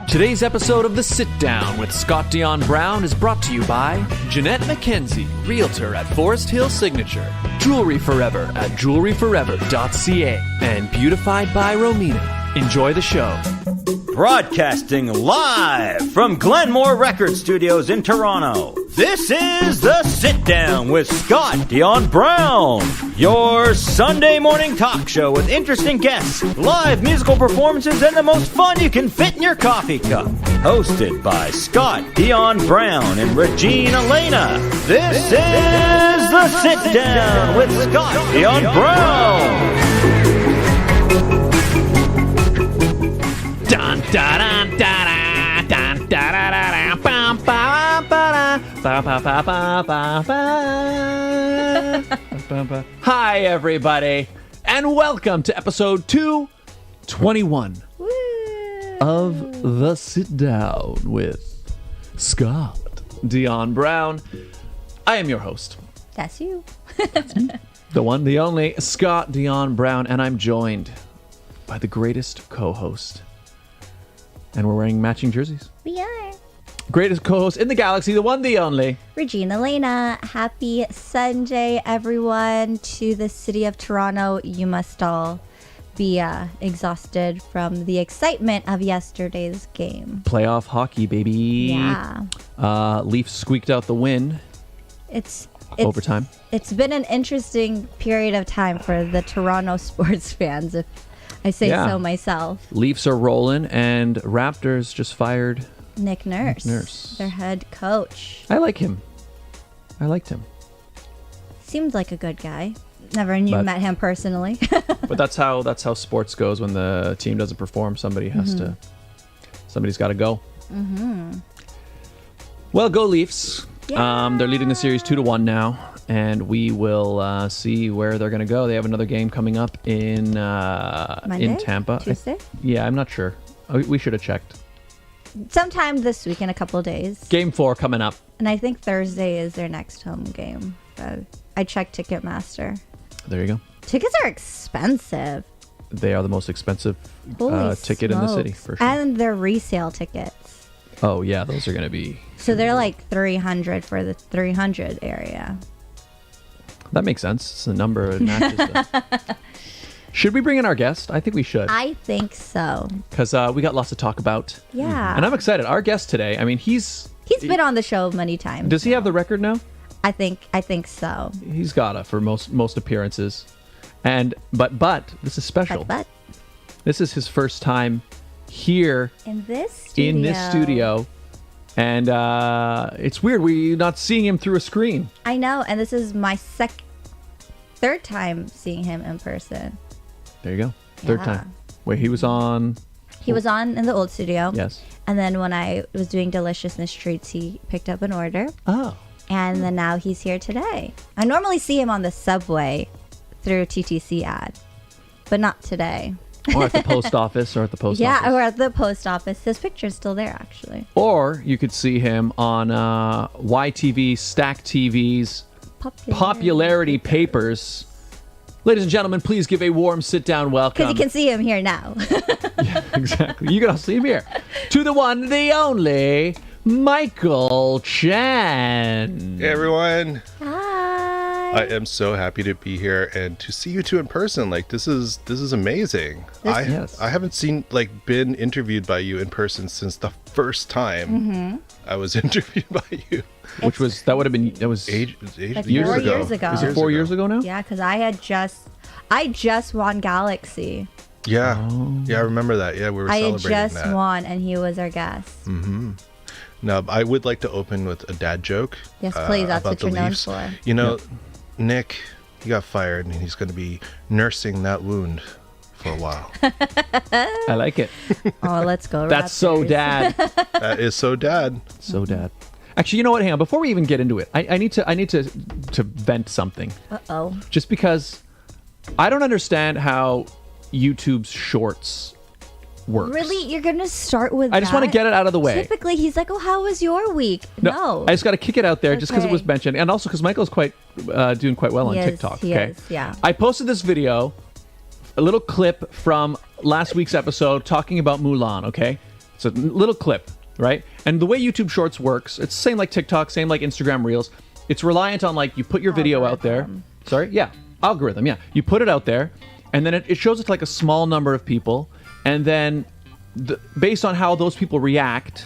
Today's episode of The Sit Down with Scott Dion Brown is brought to you by Jeanette McKenzie, Realtor at Forest Hill Signature, Jewelry Forever at jewelryforever.ca, and Beautified by Romina. Enjoy the show. Broadcasting live from Glenmore Record Studios in Toronto, this is The Sit Down with Scott Dion Brown, your Sunday morning talk show with interesting guests, live musical performances, and the most fun you can fit in your coffee cup. Hosted by Scott Dion Brown and Regine Alaina, this is The Sit Down with Scott Dion Brown. Dun, da, dun, da, da, dun, da, da, da, da, bum, ba, ba, da, ba, ba, ba, ba, ba, ba. Hi, everybody, and welcome to episode 221 of The Sit Down with Scott Dion Brown. I am your host. That's you. The one, the only, Scott Dion Brown, and I'm joined by the greatest co-host. And we're wearing matching jerseys. We are. Greatest co-host in the galaxy, the one, the only. Regine Alaina. Happy Sunday, everyone. To the city of Toronto. You must all be exhausted from the excitement of yesterday's game. Playoff hockey, baby. Yeah. Leafs squeaked out the win. It's overtime. It's been an interesting period of time for the Toronto sports fans, if I say so myself. Leafs are rolling, and Raptors just fired Nick Nurse, their head coach. I like him. I liked him. Seems like a good guy. Never met him personally. But that's how sports goes. When the team doesn't perform, somebody's got to go. Mm-hmm. Well, go Leafs. Yeah. They're leading the series 2-1 now. And we will see where they're going to go. They have another game coming up in Monday? In Tampa. Tuesday? I'm not sure. We should have checked. Sometime this week in a couple of days. Game 4 coming up. And I think Thursday is their next home game. I checked Ticketmaster. There you go. Tickets are expensive. They are the most expensive ticket in the city, for sure. And they're resale tickets. Oh, yeah. Those are going to be... So they're like $300 for the 300 area. That makes sense. It's the number it matches. Should we bring in our guest? I think we should. I think so. Because we got lots to talk about. Yeah. And I'm excited. Our guest today, I mean, he's been on the show many times. Does he have the record now? I think so. He's got it for most appearances. And but this is special. But this is his first time here in this studio. And it's weird. We're not seeing him through a screen. I know. And this is my third time seeing him in person. There you go. Third time. Wait, he was on... He was on in the old studio. Yes. And then when I was doing Deliciousness Treats, he picked up an order. Oh. And then now he's here today. I normally see him on the subway through a TTC ad, but not today. Or at the post office or at the post office. Yeah, or at the post office. His picture's still there, actually. Or you could see him on YTV, Stack TV's Popularity Papers. Ladies and gentlemen, please give a warm sit-down welcome. Because you can see him here now. Yeah, exactly. You can all see him here. To the one, the only, Michael Chan. Hey, everyone. Hi. I am so happy to be here and to see you two in person. Like, this is amazing. I haven't been interviewed by you in person since the first time I was interviewed by you. Which was, that would have been, that was ages like years 4 ago. years ago. Is it 4 years ago now? Yeah, because I just won Galaxy. Yeah. Oh. Yeah, I remember that. Yeah, we were celebrating that. I had just won, and he was our guest. Mm-hmm. Now, I would like to open with a dad joke. Yes, please. That's what you're known for. You know, Nick, he got fired, and he's going to be nursing that wound for a while. I like it. Oh, let's go. That's so dad. That is so dad. So dad. Actually, you know what? Hang on. Before we even get into it, I need to vent something. Uh-oh. Just because I don't understand how YouTube's shorts works. Really? You're going to start with I just want to get it out of the way. Typically, he's like, oh, how was your week? No. I just got to kick it out there just because it was mentioned. And also because Michael's doing quite well on TikTok. He is, yeah. I posted this video, a little clip from last week's episode talking about Mulan, okay? It's a little clip, right? And the way YouTube Shorts works, it's the same like TikTok, same like Instagram Reels. It's reliant on like you put your video out there. Sorry, yeah, algorithm, yeah. You put it out there, and then it shows it to like a small number of people, and then based on how those people react,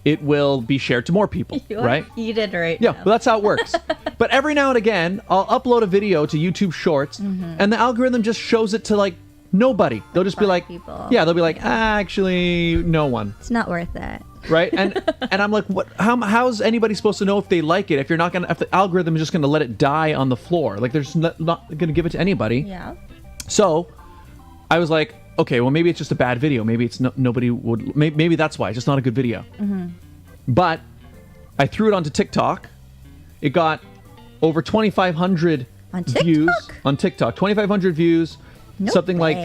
it will be shared to more people, right? You did right. Yeah, well, that's how it works. But every now and again, I'll upload a video to YouTube Shorts, and the algorithm just shows it to like nobody. They'll just be like, people. Yeah, they'll be like, actually, no one. It's not worth it. Right? And I'm like, what? How's anybody supposed to know if they like it if the algorithm is just gonna let it die on the floor? Like, they're just not gonna give it to anybody. Yeah. So I was like, okay, well, maybe it's just a bad video. Maybe it's nobody would. Maybe that's why it's just not a good video. But I threw it onto TikTok. It got over 2,500 views on TikTok. 2,500 views. Something like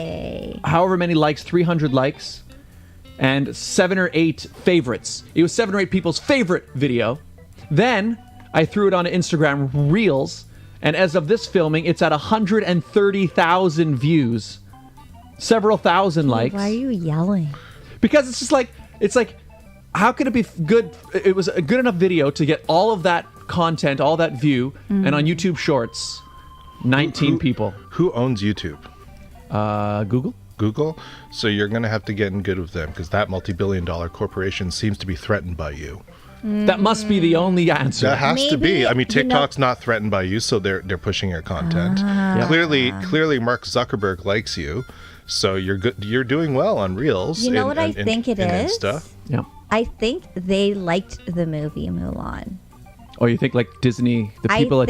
however many likes, 300 likes, and 7 or 8 favorites. It was 7 or 8 people's favorite video. Then I threw it onto Instagram Reels, and as of this filming, it's at 130,000 views. Several thousand likes. Why are you yelling? Because it's just like, how could it be good? It was a good enough video to get all of that content, all that view, and on YouTube Shorts, 19 people. Who owns YouTube? Google. Google? So you're going to have to get in good with them because that multi-billion-dollar corporation seems to be threatened by you. That must be the only answer. That has to be. I mean, TikTok's not threatened by you, so they're pushing your content. Clearly, Mark Zuckerberg likes you, so you're good. You're doing well on Reels. You know what I think it is? Insta. Yeah. I think they liked the movie Mulan. Oh, you think like Disney, the people at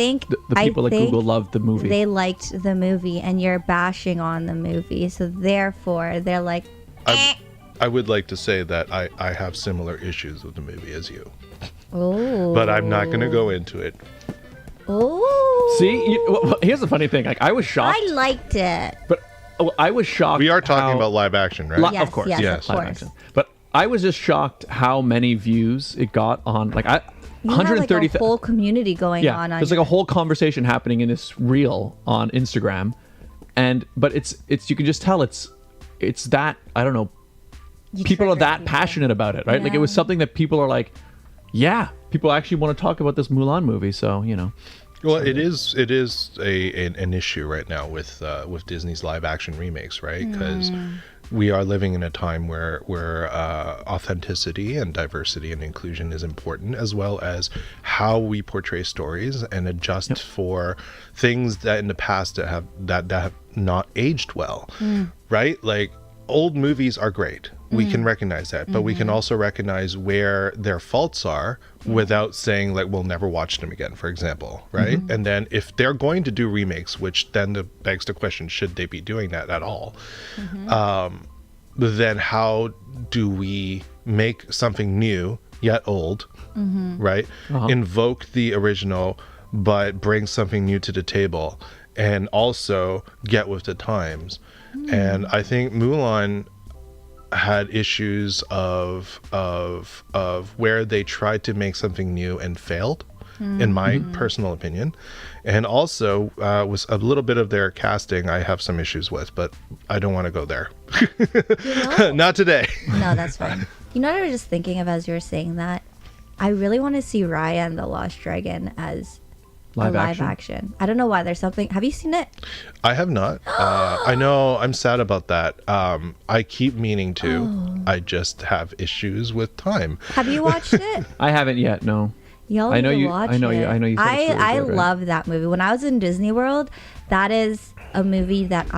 Google loved the movie? They liked the movie, and you're bashing on the movie, so therefore they're like. I would like to say that I have similar issues with the movie as you. Oh. But I'm not going to go into it. Oh. See, here's the funny thing. Like, I was shocked. I liked it. But I was shocked. We are talking about live action, right? Yes, of course. Yes. Live action. But I was just shocked how many views it got on. Like, 130. Like a whole community going on. There's like a whole conversation happening in this reel on Instagram, but it's you can just tell it's that, I don't know. People are that passionate about it, right? Yeah. Like, it was something that people are like, yeah, people actually want to talk about this Mulan movie. So, you know. Well, it is an issue right now with Disney's live action remakes, right? Because we are living in a time where authenticity and diversity and inclusion is important, as well as how we portray stories and adjust for things that in the past that have not aged well, right? Like, old movies are great. We can recognize that, but we can also recognize where their faults are without saying, like, we'll never watch them again, for example, right? And then if they're going to do remakes, which then begs the question, should they be doing that at all? Then how do we make something new yet old, right? Invoke the original, but bring something new to the table, and also get with the times. And I think Mulan had issues of where they tried to make something new and failed, in my personal opinion, and also was a little bit of their casting I have some issues with, but I don't want to go there. Not today. No, that's fine. You know what I was just thinking of as you were saying that? I really want to see Raya and the Lost Dragon as live action. I don't know why. There's something. Have you seen it? I have not. I know. I'm sad about that. I keep meaning to. I just have issues with time. Have you watched it? I haven't yet. No. Y'all need to watch it. I know you. Said it's really good, right? love that movie. When I was in Disney World, that is a movie that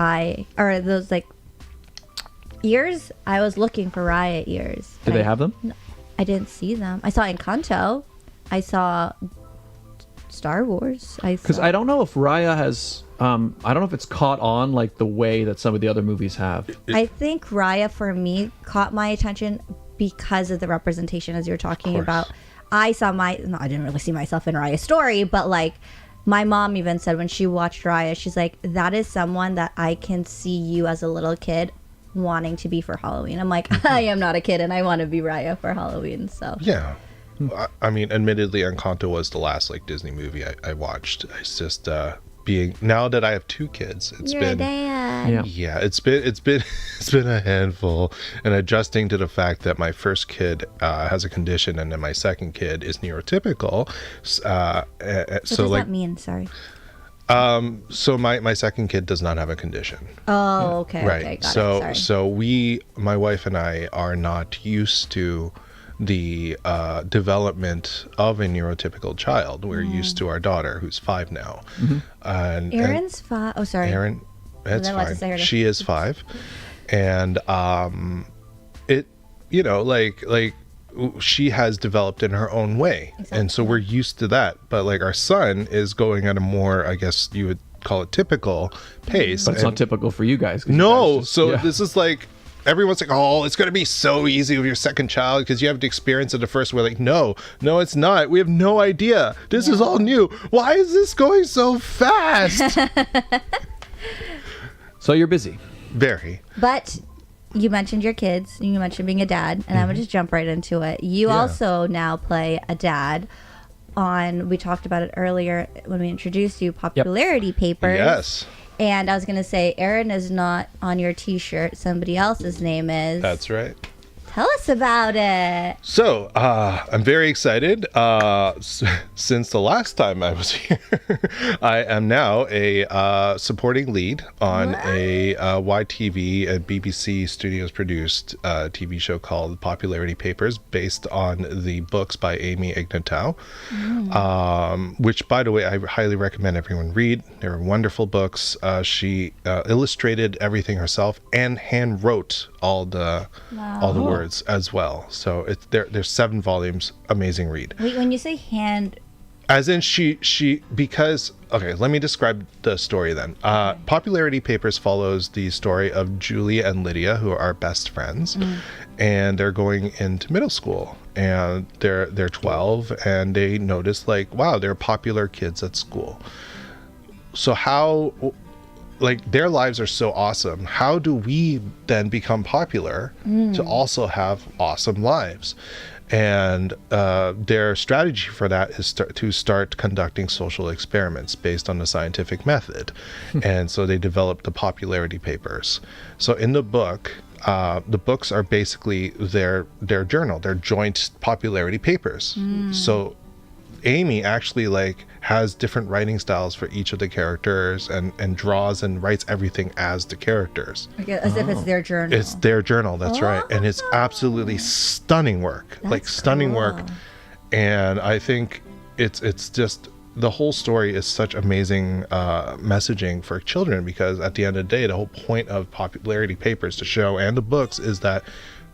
those like ears. I was looking for Raya ears. Did they have them? No, I didn't see them. I saw Encanto. I saw Star Wars. Because I don't know if Raya has. I don't know if it's caught on like the way that some of the other movies have. I think Raya for me caught my attention because of the representation, as you're talking about. I didn't really see myself in Raya's story, but like my mom even said when she watched Raya, she's like, that is someone that I can see you as a little kid wanting to be for Halloween. I'm like, I am not a kid and I want to be Raya for Halloween. So yeah. I mean, admittedly, Encanto was the last like Disney movie I watched. It's just being, now that I have 2 kids, You're a dad. Yeah, it's been a handful, and adjusting to the fact that my first kid has a condition and then my second kid is neurotypical. What does that mean? Sorry. So my second kid does not have a condition. Oh, okay. Right. Okay, got it. So my wife and I are not used to the development of a neurotypical child. We're used to our daughter, who's 5 now. And Aaron's 5. Oh, sorry. Aaron, that's fine. She is 5, and it, like she has developed in her own way, and so we're used to that. But like our son is going at a more, I guess you would call it, typical pace. But it's not typical for you guys. No, this is like, everyone's like, oh, it's going to be so easy with your second child because you have the experience of the first. We're like, no, it's not. We have no idea. This is all new. Why is this going so fast? So you're busy. Very. But you mentioned your kids, and you mentioned being a dad, and I'm going to just jump right into it. You also now play a dad on, we talked about it earlier when we introduced you, Popularity Papers. Yes. And I was going to say, Aaron is not on your t-shirt. Somebody else's name is. That's right. Tell us about it. So, I'm very excited. Since the last time I was here, I am now a supporting lead on a YTV and BBC Studios produced TV show called Popularity Papers, based on the books by Amy Ignatow, which, by the way, I highly recommend everyone read. They're wonderful books. She illustrated everything herself and hand wrote all the words as well. So there's 7 volumes. Amazing read. Wait, when you say hand, as in she because, okay, let me describe the story then. Popularity Papers follows the story of Julia and Lydia, who are best friends, and they're going into middle school, and they're 12, and they notice, like, wow, they're popular kids at school. So how, like, their lives are so awesome. How do we then become popular to also have awesome lives? And their strategy for that is to start conducting social experiments based on the scientific method. And so they developed the Popularity Papers. So in the book, the books are basically their journal, their joint popularity papers. So Amy actually, like, has different writing styles for each of the characters, and draws and writes everything as the characters. Okay, as if it's their journal. It's their journal, that's right. And it's absolutely stunning work. Stunning work. And I think it's just, the whole story is such amazing messaging for children, because at the end of the day, the whole point of Popularity Papers, to show, and the books, is that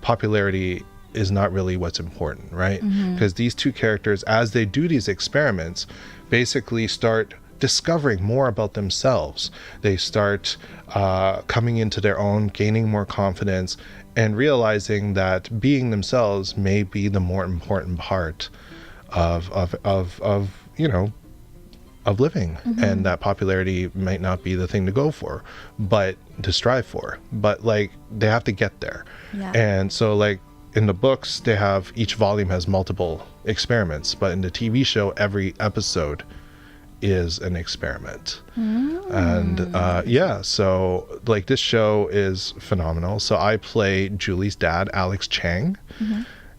popularity is not really what's important, right? Because these 2 characters, as they do these experiments, basically start discovering more about themselves. They start coming into their own, gaining more confidence, and realizing that being themselves may be the more important part of living, and that popularity might not be the thing to go for, but to strive for. But, like, they have to get there. And so, like, in the books, they have, each volume has multiple experiments, but in the TV show, every episode is an experiment. And so, like, this show is phenomenal. So I play Julie's dad, Alex Chang,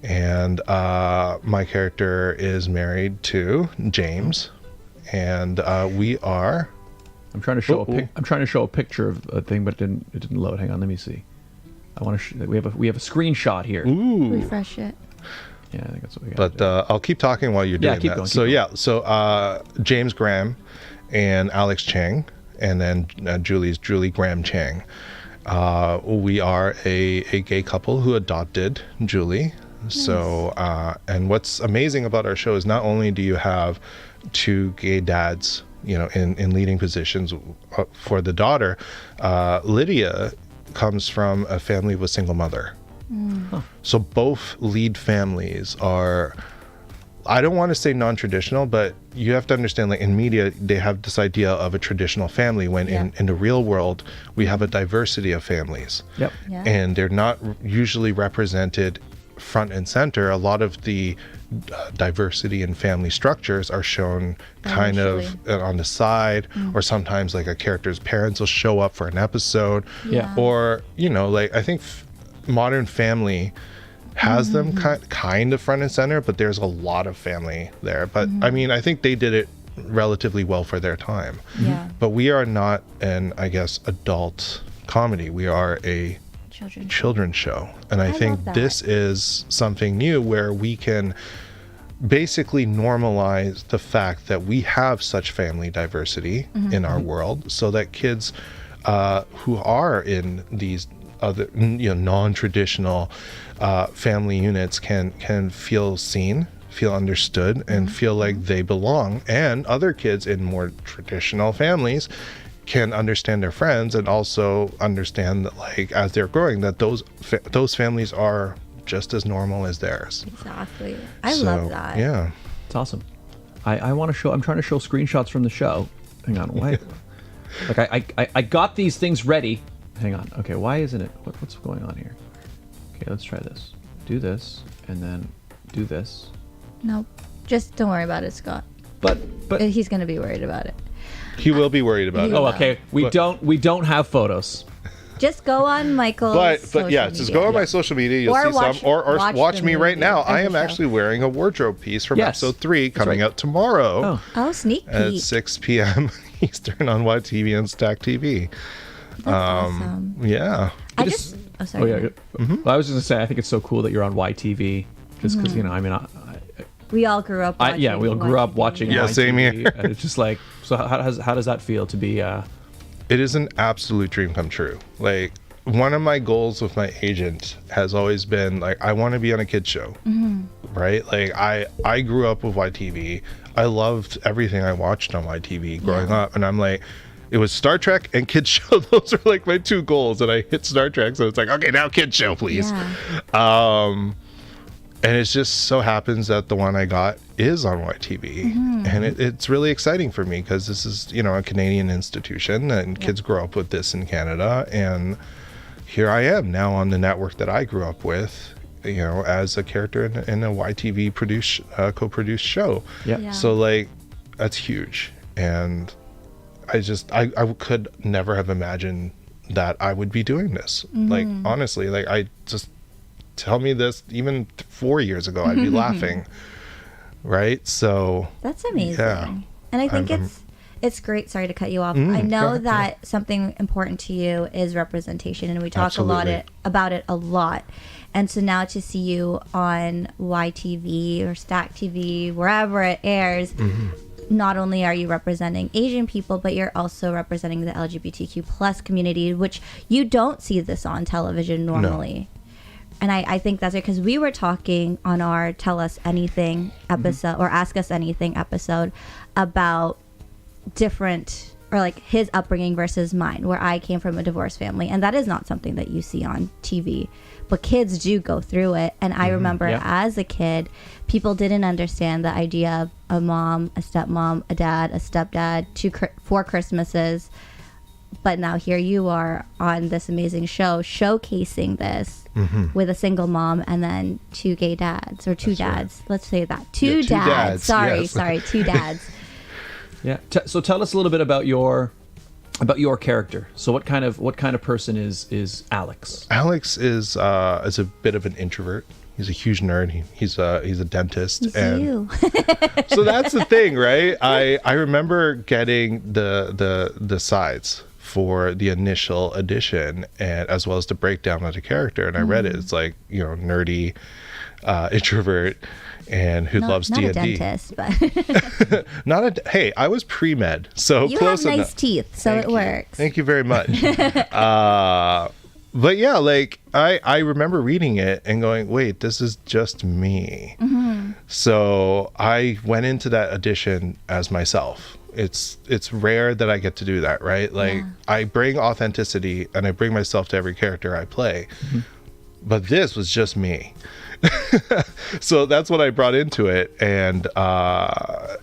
and my character is married to James, and we are. I'm trying to show a picture of a thing, but it didn't load. Hang on, let me see. I want to. We have a screenshot here. Ooh. Refresh it. Yeah, I think that's what we got. But I'll keep talking while you're doing keep that. Going. So James Graham and Alex Chang, and then Julie Graham Chang. We are a gay couple who adopted Julie. Nice. So and what's amazing about our show is not only do you have 2 gay dads, in leading positions for the daughter, Lydia comes from a family of a single mother. So both lead families are, I don't want to say non-traditional, but you have to understand, like, in media, they have this idea of a traditional family, when in the real world, we have a diversity of families. Yep. Yeah. And they're not usually represented front and center. A lot of the diversity in family structures are shown kind of on the side, or sometimes like a character's parents will show up for an episode, or like I think Modern Family has them kind of front and center, but there's a lot of family there. But I mean, I think they did it relatively well for their time. But we are not an, I guess, adult comedy. We are a children's show, and I think this is something new where we can basically normalize the fact that we have such family diversity in our world, so that kids who are in these other non-traditional family units can feel seen, feel understood, and feel like they belong, and other kids in more traditional families can understand their friends and also understand that, like, as they're growing, that those families are just as normal as theirs. Exactly. I love that. Yeah, it's awesome. I want to show. I'm trying to show screenshots from the show. Hang on, why? Like I got these things ready. Hang on. Okay, why isn't it? What's going on here? Okay, let's try this. Do this, and then do this. Nope. Just don't worry about it, Scott. But he's gonna be worried about it. he will be worried about it. Oh, okay. We don't have photos. Just go on Michael's but yeah, just go on my social media. You'll see some, or watch me right now. I am actually wearing a wardrobe piece from episode 3 coming out tomorrow. Oh, sneak peek at 6 p.m. Eastern on YTV and Stack TV. That's awesome. Yeah. Sorry. Oh, yeah. Well, I was just gonna say, I think it's so cool that you're on YTV, just because I mean, we all grew up. we all grew up watching. Yeah, YTV, same here. And it's just like, so how does that feel to be? It is an absolute dream come true. Like, one of my goals with my agent has always been, like, I want to be on a kids show, right? Like, I grew up with YTV. I loved everything I watched on YTV growing up, and I'm like, it was Star Trek and kids show. Those are like my 2 goals, and I hit Star Trek, so it's like, okay, now kids show, please. And it just so happens that the one I got is on YTV. And it's really exciting for me because this is, a Canadian institution, and kids grow up with this in Canada. And here I am now on the network that I grew up with, as a character in a YTV co-produced show. So, like, that's huge. And I could never have imagined that I would be doing this. Like, honestly, like, I just... tell me this even 4 years ago, I'd be laughing, right? So that's amazing. And I think it's great. Sorry to cut you off. I know that something important to you is representation, and we talk about it a lot. And so now to see you on YTV or Stack TV, wherever it airs, not only are you representing Asian people, but you're also representing the LGBTQ plus community, which you don't see this on television normally. No. And I think that's it, because we were talking on our Tell Us Anything episode, or Ask Us Anything episode, about different, or like his upbringing versus mine, where I came from a divorced family. And that is not something that you see on TV. But kids do go through it. And I remember as a kid, people didn't understand the idea of a mom, a stepmom, a dad, a stepdad, 4 Christmases. But now here you are on this amazing show showcasing this with a single mom and then 2 gay dads, or 2 dads. Right. Let's say that. 2 dads. Sorry, 2 dads. Yeah. So tell us a little bit about your character. So what kind of person is Alex? Alex is a bit of an introvert. He's a huge nerd. He's a dentist. So that's the thing, right? I remember getting the sides for the initial edition, and as well as the breakdown of the character, and I read it. It's like, nerdy, introvert, and who loves D&D. Not a dentist, but hey, I was pre-med, so you close have enough. nice teeth, so it works. Thank you very much. But yeah, like I remember reading it and going, wait, this is just me. So I went into that edition as myself. It's rare that I get to do that, right? Like, I bring authenticity and I bring myself to every character I play. But this was just me. So that's what I brought into it. And I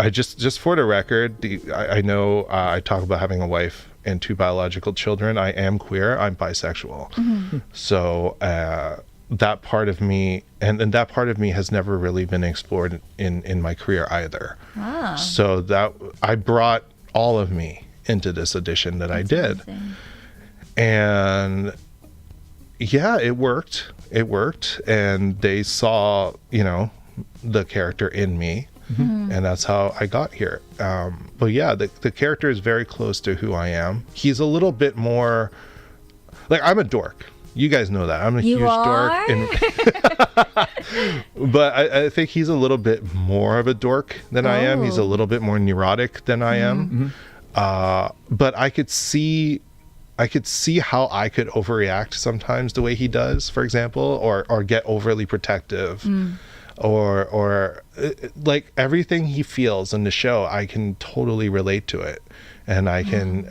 just for the record, I know I talk about having a wife and 2 biological children. I am queer. I'm bisexual. So that part of me, and that part of me has never really been explored in my career either. So that I brought all of me into this audition that I did. Amazing. And yeah, it worked, and they saw, you know, the character in me. And that's how I got here. But yeah, the character is very close to who I am. He's a little bit more like, I'm a dork. You guys know that. I'm a huge dork. But I think he's a little bit more of a dork than I am. He's a little bit more neurotic than I am. But I could see how I could overreact sometimes the way he does, for example, or get overly protective. Or like everything he feels in the show, I can totally relate to it, and I can,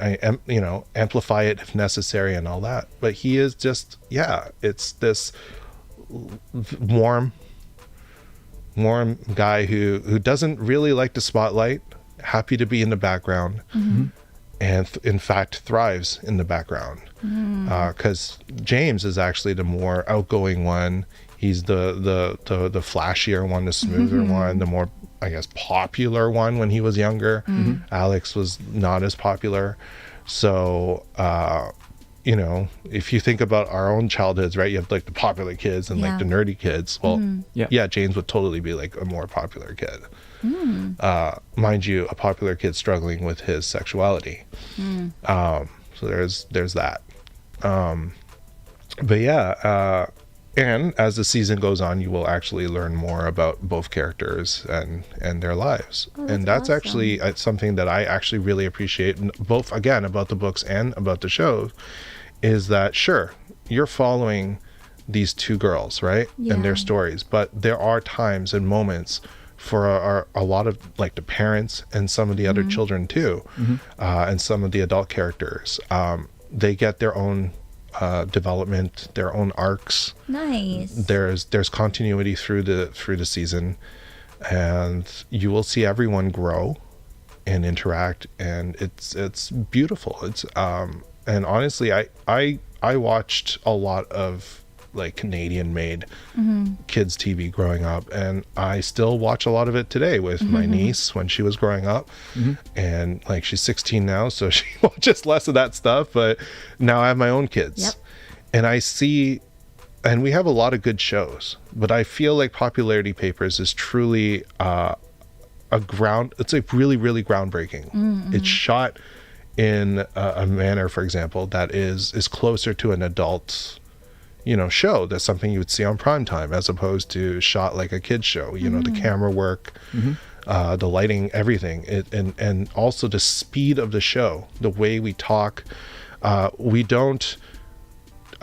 you know, amplify it if necessary and all that. But he is just, it's this warm guy who doesn't really like the spotlight, happy to be in the background, and in fact thrives in the background. Because James is actually the more outgoing one. He's the flashier one, the smoother one, the more, I guess, popular one when he was younger. Alex was not as popular. So, you know, if you think about our own childhoods, right, you have like the popular kids and like the nerdy kids. Well, James would totally be like a more popular kid. Mind you, a popular kid struggling with his sexuality. So there's that. But yeah, and as the season goes on, you will actually learn more about both characters and their lives. And that's awesome. Actually something that I actually really appreciate, both, again, about the books and about the show, is that, sure, you're following these two girls, right? And their stories. But there are times and moments for a lot of, like, the parents and some of the other children too, and some of the adult characters. They get their own development, their own arcs. Nice. There's continuity through the season, and you will see everyone grow and interact, and it's beautiful. It's and honestly, I watched a lot of like Canadian made kids TV growing up, and I still watch a lot of it today with my niece when she was growing up, and like she's 16 now, so she watches less of that stuff, but now I have my own kids. And I see, and we have a lot of good shows, but I feel like Popularity Papers is truly it's like really, really groundbreaking. It's shot in a manner, for example, that is closer to an adult, you know, show. That's something you would see on primetime, as opposed to shot like a kid's show. You know, the camera work, the lighting, everything, and also the speed of the show, the way we talk. We don't.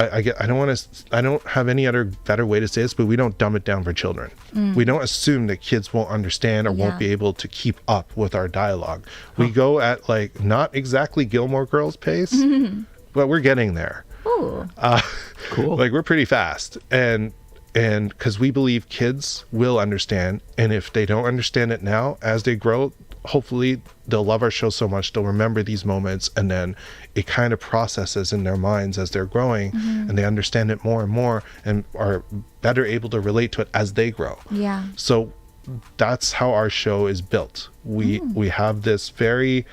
I don't have any other better way to say this, but we don't dumb it down for children. We don't assume that kids won't understand or won't be able to keep up with our dialogue. We go at like not exactly Gilmore Girls pace, but we're getting there. Cool. Like we're pretty fast, and because we believe kids will understand, and if they don't understand it now, as they grow, hopefully they'll love our show so much they'll remember these moments, and then it kind of processes in their minds as they're growing, and they understand it more and more, and are better able to relate to it as they grow. So that's how our show is built. We have this very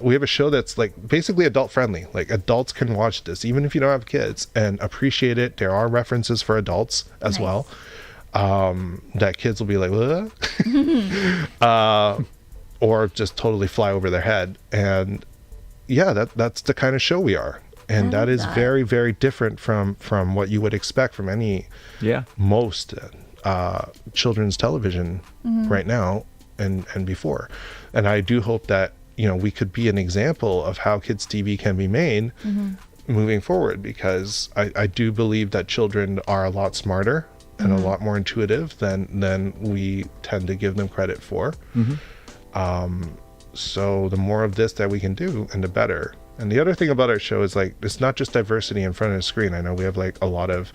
we have a show that's like basically adult friendly. Like adults can watch this even if you don't have kids and appreciate it. There are references for adults as well, that kids will be like, what? Or just totally fly over their head. And yeah, that's the kind of show we are. And that is very, very different from what you would expect from any most children's television right now and before. And I do hope that, you know, we could be an example of how kids TV can be made moving forward, because I do believe that children are a lot smarter and a lot more intuitive than we tend to give them credit for. So the more of this that we can do, and the better. And the other thing about our show is, like, it's not just diversity in front of the screen. I know we have like a lot of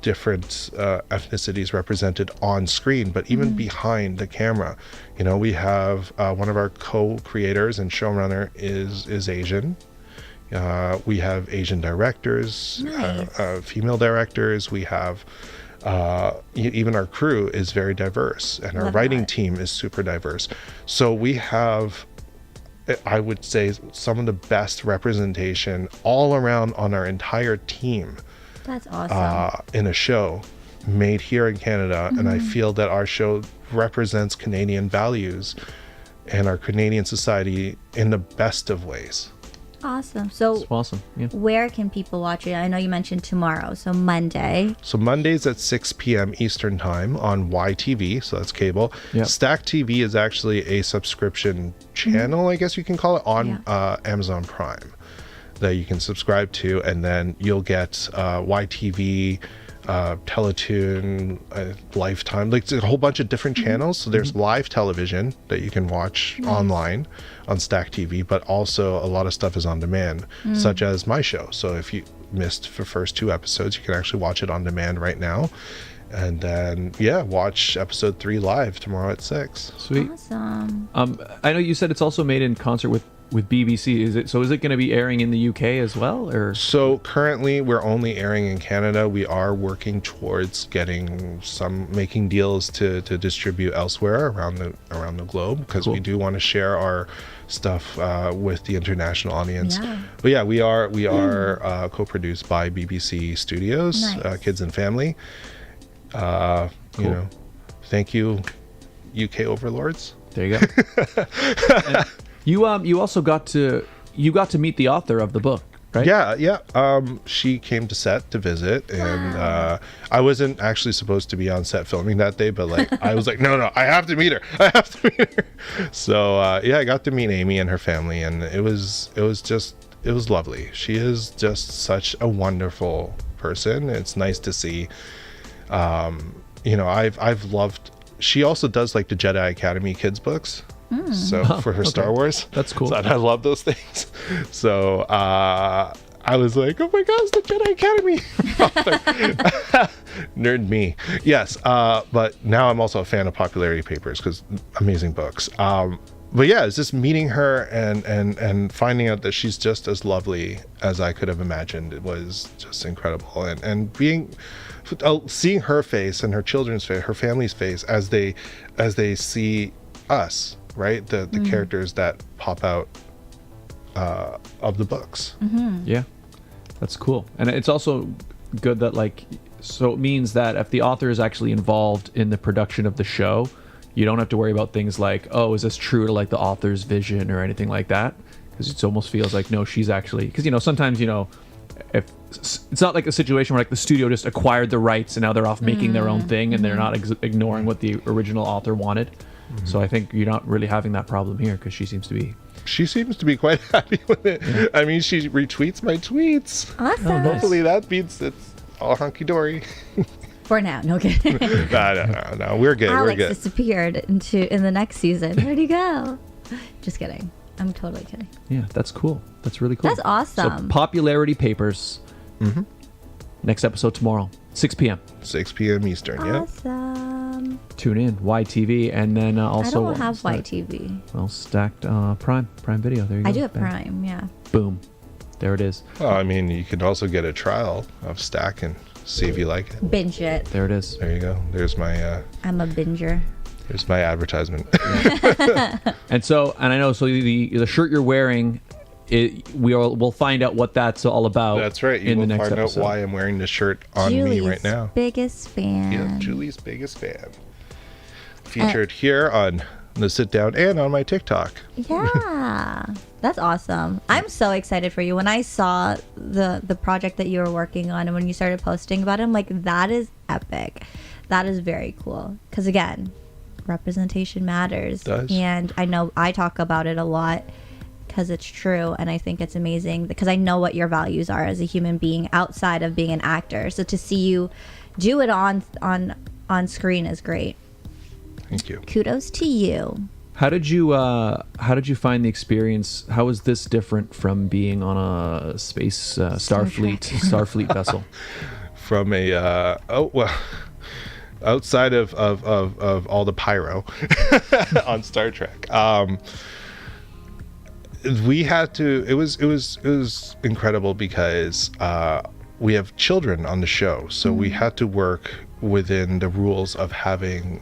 different ethnicities represented on screen, but even behind the camera, you know, we have one of our co-creators and showrunner is Asian. We have Asian directors, Nice. female directors. We have even our crew is very diverse, and our Love writing that. team is super diverse. So we have, I would say, some of the best representation all around on our entire team That's awesome. in a show made here in Canada. And I feel that our show represents Canadian values and our Canadian society in the best of ways. Awesome. So It's awesome. Yeah. where can people watch it? I know you mentioned tomorrow, so Monday. So Mondays at 6 p.m. Eastern time on YTV, so that's cable. Yep. Stack TV is actually a subscription channel, I guess you can call it, on Amazon Prime that you can subscribe to, and then you'll get YTV, Teletoon, Lifetime, like a whole bunch of different channels. So there's live television that you can watch online on Stack TV, but also a lot of stuff is on demand, such as my show. So if you missed the first 2 episodes, you can actually watch it on demand right now. And then, watch episode 3 live tomorrow at 6. Sweet. Awesome. I know you said it's also made in concert with BBC. Is it going to be airing in the UK as well, or? So currently we're only airing in Canada. We are working towards making deals to distribute elsewhere around the globe, because we do want to share our stuff with the international audience. Yeah. But yeah, we are co-produced by BBC Studios, Nice. Kids and Family. You know, thank you, UK overlords. There you go. And you also got to meet the author of the book, right? Yeah. She came to set to visit, and I wasn't actually supposed to be on set filming that day, but like I was like, no, I have to meet her. So I got to meet Amy and her family, and it was lovely. She is just such a wonderful person. It's nice to see. I've loved. She also does like the Jedi Academy kids books. So for her Star Wars. That's cool. So, I love those things. So I was like, oh my gosh, the Jedi Academy. Nerd me. Yes. But now I'm also a fan of Popularity Papers, because amazing books. But yeah, it's just meeting her and finding out that she's just as lovely as I could have imagined. It was just incredible. And seeing her face and her children's face, her family's face, as they see us, right? The characters that pop out of the books. Yeah, that's cool. And it's also good that so it means that if the author is actually involved in the production of the show, you don't have to worry about things like, oh, is this true to like the author's vision or anything like that? Because it almost feels like, no, she's actually, because sometimes if it's not like a situation where like the studio just acquired the rights and now they're off making their own thing, and they're not ignoring what the original author wanted. So I think you're not really having that problem here, because she seems to be quite happy with it. Yeah. I mean, she retweets my tweets. Awesome. Oh, nice. Hopefully that means it's all hunky-dory. For now, no kidding. No, we're good. Alex we're good. disappeared in the next season. Where'd he go? Just kidding. I'm totally kidding. Yeah, that's cool. That's really cool. That's awesome. So Popularity Papers. Next episode tomorrow, 6 p.m. 6 p.m. Eastern. Awesome. Tune in, YTV, and then also I don't have YTV. Well, stacked Prime Video. There you go. I do have Bam. Prime, yeah. Boom. There it is. Well, I mean, you can also get a trial of Stack and see if you like it. Binge it. There it is. There you go. There's my I'm a binger. there's my advertisement. And I know. So the shirt you're wearing, we'll find out what that's all about. That's right. You in will the next find episode. out why I'm wearing the shirt on Julie's me right now. biggest fan. Yeah, Julie's biggest fan. Featured here on the sit down and on my TikTok. Yeah, that's awesome. I'm so excited for you. When I saw the project that you were working on, and when you started posting about it, I'm like, that is epic. That is very cool. Because again, representation matters. It does. And I know I talk about it a lot because it's true, and I think it's amazing because I know what your values are as a human being outside of being an actor. So to see you do it on screen is great. Thank you. Kudos to you. How did you find the experience? How is this different from being on a space Starfleet vessel? From a outside of all the pyro on Star Trek, we had to. It was incredible because we have children on the show, so we had to work within the rules of having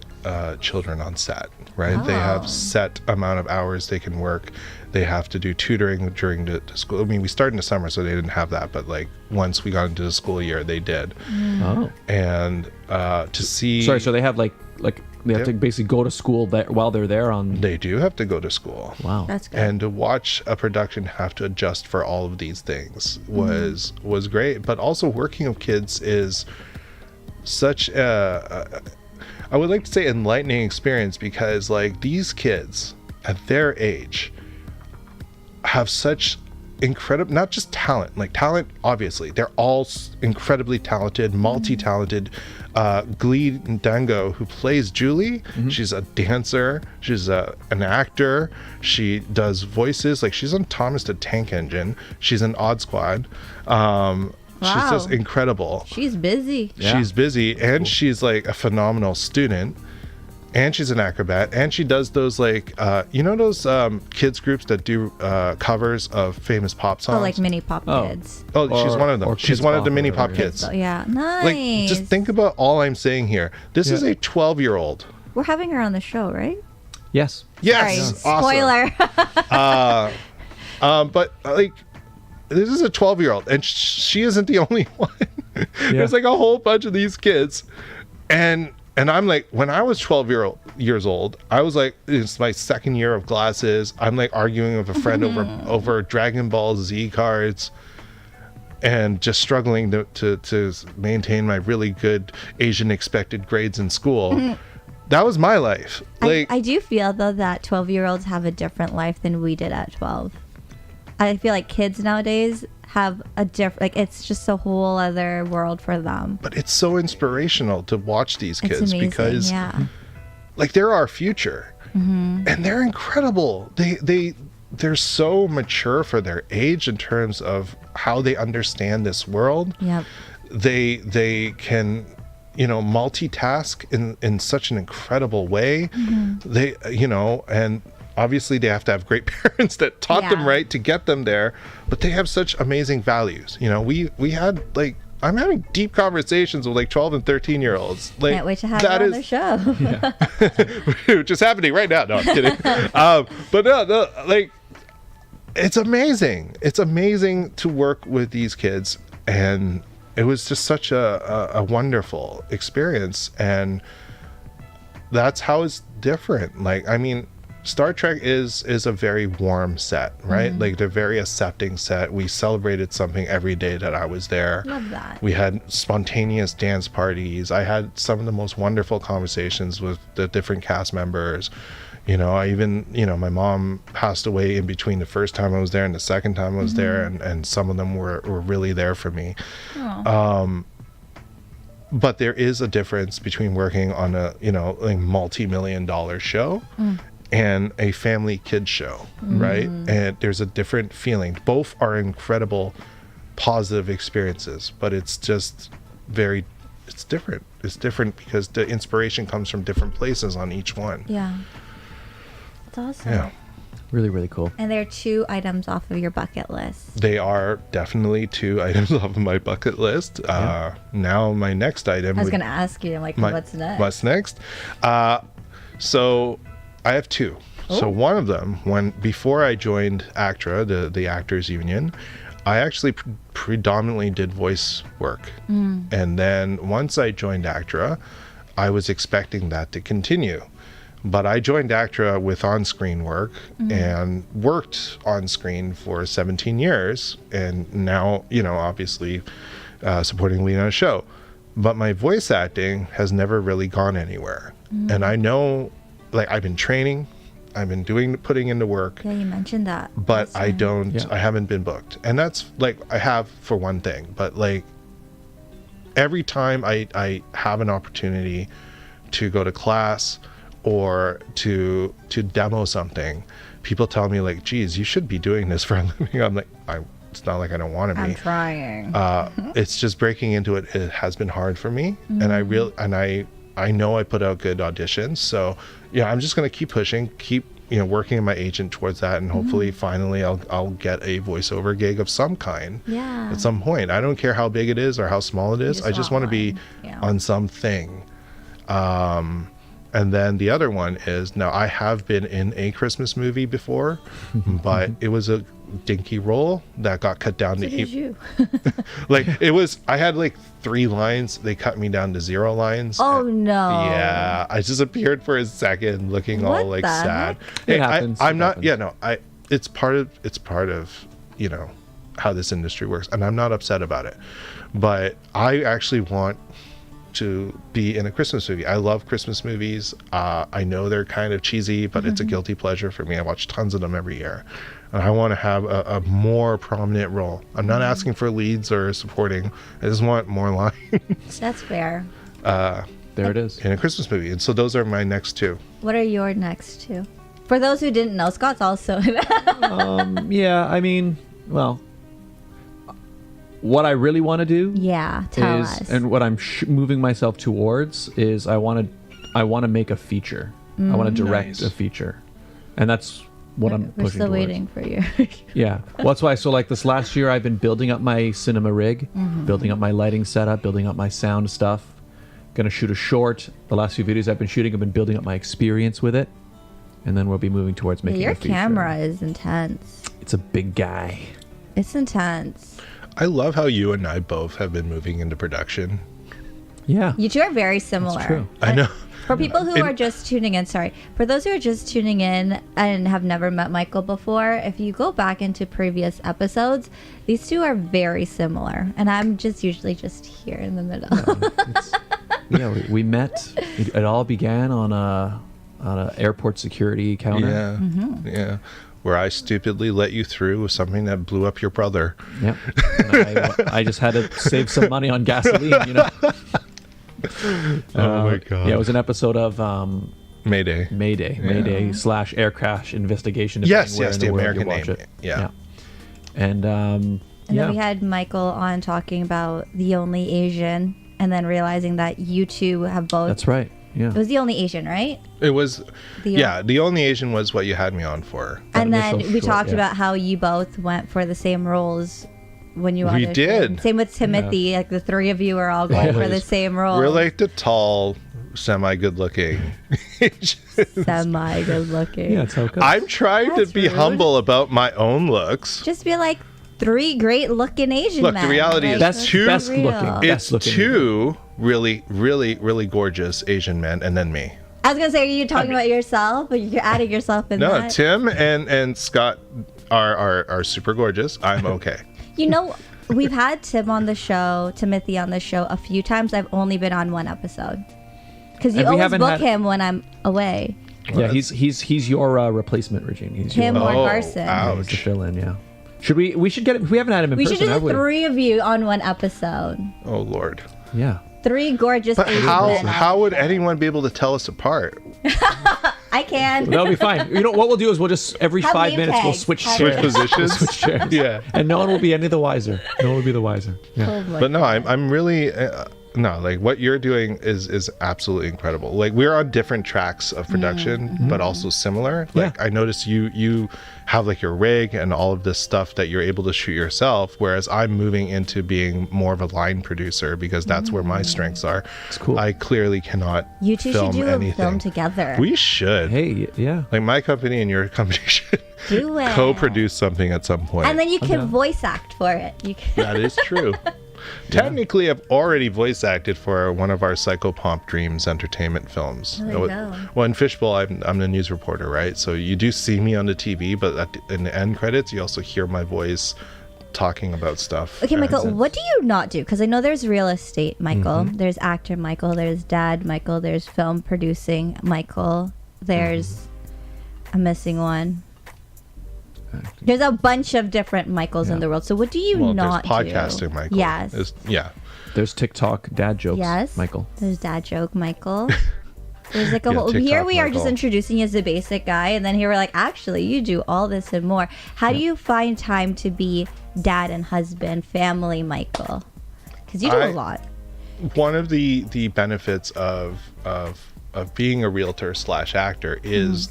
children on set. Right? They have set amount of hours they can work. They have to do tutoring during the school. I mean, we started in the summer, so they didn't have that. But like once we got into the school year, they did. Oh. And to see. Sorry, so they have like they have to basically go to school while they're there on. They do have to go to school. Wow. That's good. And to watch a production have to adjust for all of these things was great. But also working with kids is such I would like to say enlightening experience, because like these kids at their age have such incredible, not just talent, like talent, obviously they're all incredibly talented, multi-talented. Glee Dango, who plays Julie, she's a dancer, she's an actor, she does voices, like she's on Thomas the Tank Engine, she's in Odd Squad. She's just incredible. She's busy. Yeah. She's busy, and she's like a phenomenal student, and she's an acrobat, and she does those like those kids groups that do covers of famous pop songs. Oh, like mini pop kids. Oh, she's one of them. She's one of the mini pop kids. So, yeah, nice. Like, just think about all I'm saying here. This is a 12-year-old. We're having her on the show, right? Yes. Yes. Sorry. Awesome. Spoiler. But like, this is a 12-year-old, and she isn't the only one. There's like a whole bunch of these kids, and I'm like, when I was 12 years old, I was like, it's my second year of glasses. I'm like arguing with a friend over Dragon Ball Z cards, and just struggling to maintain my really good Asian expected grades in school. That was my life. Like, I do feel though that 12-year-olds have a different life than we did at 12. I feel like kids nowadays have a different, like, it's just a whole other world for them. but it's so inspirational to watch these It's kids, amazing, because yeah. like they're our future, and they're incredible. They're so mature for their age in terms of how they understand this world. Yep. They can multitask in such an incredible way. They and obviously they have to have great parents that taught them right to get them there, but they have such amazing values. We had like, I'm having deep conversations with like 12 and 13-year-olds. Like, Can't wait to have her on the show. which is happening right now. No, I'm kidding. But no, like, it's amazing. It's amazing to work with these kids, and it was just such a wonderful experience. And that's how it's different. Like, I mean, Star Trek is a very warm set, right? Like, they're very accepting set. We celebrated something every day that I was there. Love that. We had spontaneous dance parties. I had some of the most wonderful conversations with the different cast members. I even, my mom passed away in between the first time I was there and the second time I was there, and some of them were really there for me. But there is a difference between working on a, like multi-million-dollar show and a family kids show, right? And there's a different feeling. Both are incredible positive experiences, but it's just it's different. It's different because the inspiration comes from different places on each one. Yeah. It's awesome. Yeah. Really, really cool. And there are 2 items off of your bucket list. They are definitely 2 items off of my bucket list. Now my next item. I was going to ask you, like, what's next? What's next? So I have 2. Oh. So one of them, before I joined ACTRA, the Actors Union, I actually predominantly did voice work. And then once I joined ACTRA, I was expecting that to continue. But I joined ACTRA with on-screen work and worked on-screen for 17 years. And now, obviously supporting Lena on a show. But my voice acting has never really gone anywhere. And I know, like, I've been training, I've been putting into work. Yeah, you mentioned that. But I haven't been booked. And that's, like, I have for one thing. But, like, every time I have an opportunity to go to class or to demo something, people tell me, like, geez, you should be doing this for a living. I'm like, it's not like I don't want to be. I'm trying. It's just breaking into it. It has been hard for me. And I know I put out good auditions. So yeah, I'm just going to keep pushing, keep, working with my agent towards that, and hopefully finally I'll get a voiceover gig of some kind at some point. I don't care how big it is or how small it is. I just want to be on something. And then the other one is, now I have been in a Christmas movie before, but it was a dinky role that got cut down to you. like I had like 3 lines. They cut me down to 0 lines. Oh no. Yeah, I just appeared for a second looking all like sad. It happens. I'm not, it's part of how this industry works, and I'm not upset about it, but I actually want to be in a Christmas movie. I love Christmas movies. I know they're kind of cheesy, but it's a guilty pleasure for me. I watch tons of them every year, and I want to have a more prominent role. I'm not asking for leads or supporting. I just want more lines. That's fair. There it is. In a Christmas movie. And so those are my next 2. What are your next 2? For those who didn't know, Scott's also Yeah, I mean, well, what I really want to do tell us. And what I'm moving myself towards is I want to make a feature. I want to direct a feature, and that's what I'm pushing towards. We're still waiting for you. Yeah, well, that's why. So like this last year, I've been building up my cinema rig, building up my lighting setup, building up my sound stuff. Gonna shoot a short. The last few videos I've been shooting, I've been building up my experience with it, and then we'll be moving towards making a feature. Your camera is intense. It's a big guy. It's intense. I love how you and I both have been moving into production. Yeah. You two are very similar. That's true. I know. For people who are just tuning in, for those who are just tuning in and have never met Michael before, if you go back into previous episodes, these two are very similar. And I'm just usually just here in the middle. We met. It all began on an airport security counter. Yeah. Yeah. Where I stupidly let you through with something that blew up your brother. Yep. I just had to save some money on gasoline, Oh my God. Yeah, it was an episode of Mayday. Mayday / air crash investigation. Yes, the American name. Yeah. And then we had Michael on talking about The Only Asian, and then realizing that you two have both. That's right. Yeah. It was The Only Asian, right? It was. The Only Asian was what you had me on for. And then we talked about how you both went for the same roles when you auditioned. We did. Same with Timothy. Like the 3 of you are all going for the same role. We're like the tall, semi-good-looking Asians. Semi-good-looking. Yeah, that's how it goes. I'm trying to be humble about my own looks. Just be like 3 great-looking Asian men. Look, the reality is best looking. It's 2 really, really, really gorgeous Asian men, and then me. I was gonna say, are you talking about yourself, or you're adding yourself in? No, Tim and Scott are super gorgeous. I'm okay. We've had Timothy on the show a few times. I've only been on 1 episode because you always book him when I'm away. Yeah, he's your replacement, Regine. He's him or Carson. Ouch. To fill in, yeah. We should get him. We haven't had him in person. We should do the 3 of you on 1 episode. Oh Lord. Yeah. 3 gorgeous But Asian men. how would anyone be able to tell us apart? I can. That'll be fine. What we'll do is we'll just every Have 5 name minutes we'll tags. switch Have chairs. name Positions? Switch chairs. Yeah. And no one will be any the wiser. No one will be the wiser. Yeah. Oh my But no, I'm really no, like what you're doing is absolutely incredible. Like we're on different tracks of production, but also similar. Like I noticed you have like your rig and all of this stuff that you're able to shoot yourself, whereas I'm moving into being more of a line producer because that's where my strengths are. It's cool. I clearly cannot You two film should do anything. a film together. We should. Hey, yeah. Like my company and your company should Do it. co-produce something at some point. And then you can down. voice act for it. You can. That is true. Technically, I've already voice acted for one of our Psychopomp Dreams entertainment films. There you go. Well, in Fishbowl, I'm the news reporter, right? So you do see me on the TV, but in the end credits, you also hear my voice talking about stuff. Okay, Michael, what do you not do? Because I know there's real estate Michael, there's actor Michael, there's dad Michael, there's film producing Michael, there's I'm missing one. There's a bunch of different Michaels in the world. So what do you not there's podcasting Michael. Yes. There's TikTok dad jokes. Yes. Michael. There's dad joke Michael. There's like a Yeah, whole. TikTok Here we are just Michael. introducing you as a basic guy, and then here we're like, actually, you do all this and more. How do you find time to be dad and husband, family Michael? Because you do a lot. One of the benefits of being a realtor / actor is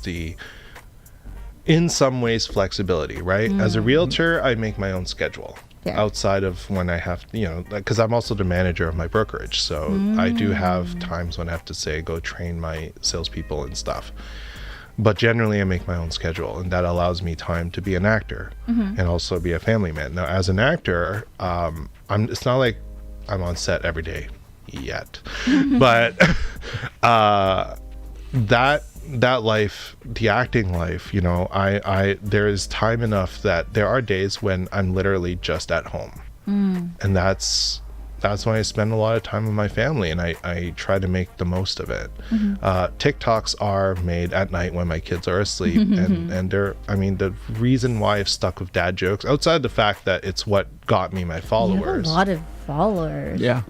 in some ways flexibility, right? As a realtor, I make my own schedule. Yeah. Outside of when I have, because I'm also the manager of my brokerage. So I do have times when I have to say, go train my salespeople and stuff. But generally, I make my own schedule, and that allows me time to be an actor and also be a family man. Now, as an actor, it's not like I'm on set every day yet, but that life, the acting life, there is time enough that there are days when I'm literally just at home, and that's when I spend a lot of time with my family, and I try to make the most of it. TikToks are made at night when my kids are asleep, and the reason why I've stuck with dad jokes, outside the fact that it's what got me my followers, you have a lot of followers. Yeah.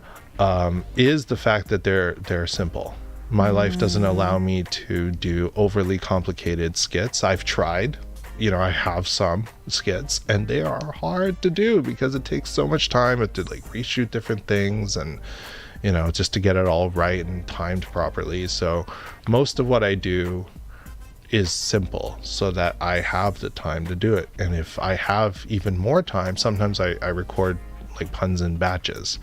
Is the fact that they're simple. My life doesn't allow me to do overly complicated skits. I've tried. I have some skits, and they are hard to do because it takes so much time to reshoot different things and just to get it all right and timed properly. So most of what I do is simple so that I have the time to do it. And if I have even more time, sometimes I record puns in batches.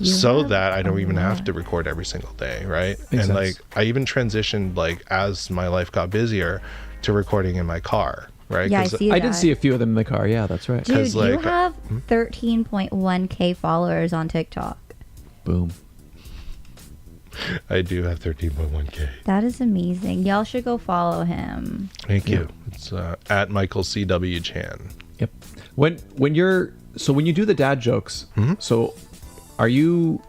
That I don't even have to record every single day, right? Makes and sense. I even transitioned as my life got busier to recording in my car, right? Yeah, I 'Cause see I that. did see a few of them in the car. Yeah, that's right. Dude, you like, have 13.1K followers on TikTok. Boom. I do have 13.1K. That is amazing. Y'all should go follow him. Thank you. It's at Michael CW Chan. Yep. When you do the dad jokes, so are you